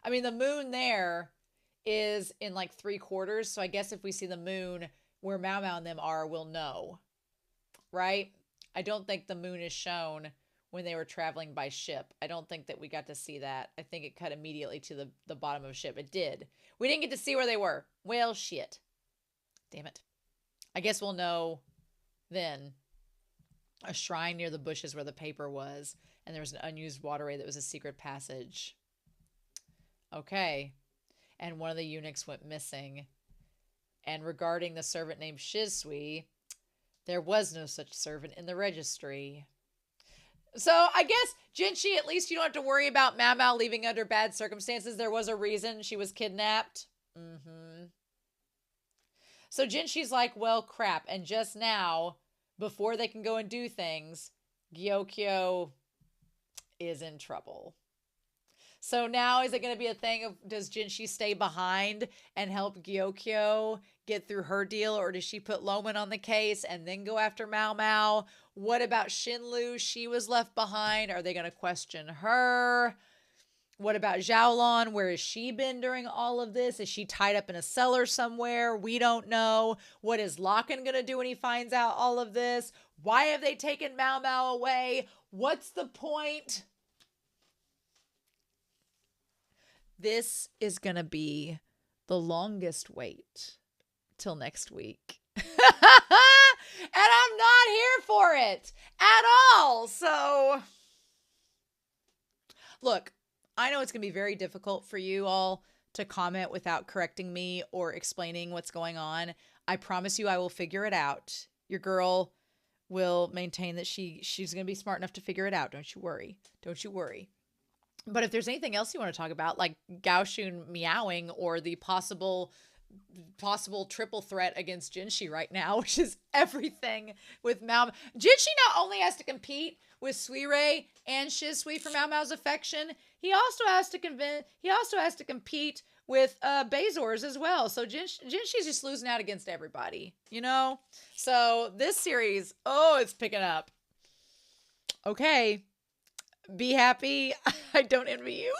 I mean, the moon there is in like 3/4, so I guess if we see the moon where MaoMao and them are, we'll know. Right? I don't think the moon is shown when they were traveling by ship. I don't think that we got to see that. I think it cut immediately to the bottom of a ship. It did. We didn't get to see where they were. Well, shit. Damn it. I guess we'll know then. A shrine near the bushes where the paper was, and there was an unused waterway that was a secret passage. Okay. And one of the eunuchs went missing. And regarding the servant named Shisui, there was no such servant in the registry. So I guess, Jinshi, at least you don't have to worry about MaoMao leaving under bad circumstances. There was a reason she was kidnapped. So Jinshi's like, well, crap. And just now, before they can go and do things, Gyokyo is in trouble. So now is it going to be a thing of does Jinshi stay behind and help Gyokyo get through her deal, or does she put Loman on the case and then go after MaoMao? What about Shinlu? She was left behind. Are they going to question her? What about Xiaolon? Where has she been during all of this? Is she tied up in a cellar somewhere? We don't know. What is Locken going to do when he finds out all of this? Why have they taken MaoMao away? What's the point? This is going to be the longest wait till next week. And I'm not here for it at all. So, look, I know it's going to be very difficult for you all to comment without correcting me or explaining what's going on. I promise you I will figure it out. Your girl will maintain that she's going to be smart enough to figure it out. Don't you worry. Don't you worry. But if there's anything else you want to talk about, like Gaoshun meowing or the possible triple threat against Jinshi right now, which is everything with Mao. Jinshi not only has to compete with Suirei and Shisui for MaoMao's affection, he also has to compete with Bezors as well. So Jinshi's just losing out against everybody, you know? So this series, it's picking up. Okay. Be happy. I don't envy you.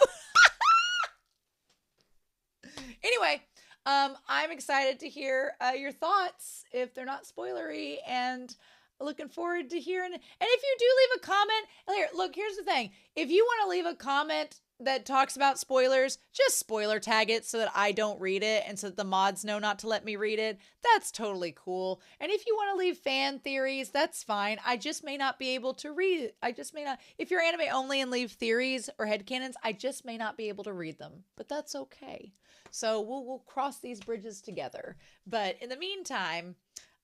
Anyway, I'm excited to hear your thoughts if they're not spoilery, and looking forward to hearing. And if you do leave a comment, here's the thing. If you want to leave a comment that talks about spoilers, just spoiler tag it so that I don't read it and so that the mods know not to let me read it. That's totally cool. And if you want to leave fan theories, that's fine. I just may not be able to read it. I just may not. If you're anime only and leave theories or headcanons, I just may not be able to read them. But that's okay. So we'll cross these bridges together. But in the meantime,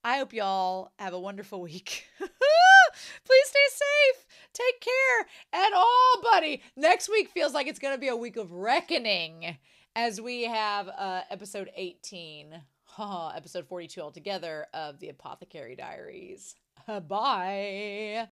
I hope y'all have a wonderful week. Please stay safe. Take care. And buddy, next week feels like it's going to be a week of reckoning as we have episode 18, episode 42 altogether of the Apothecary Diaries. Bye.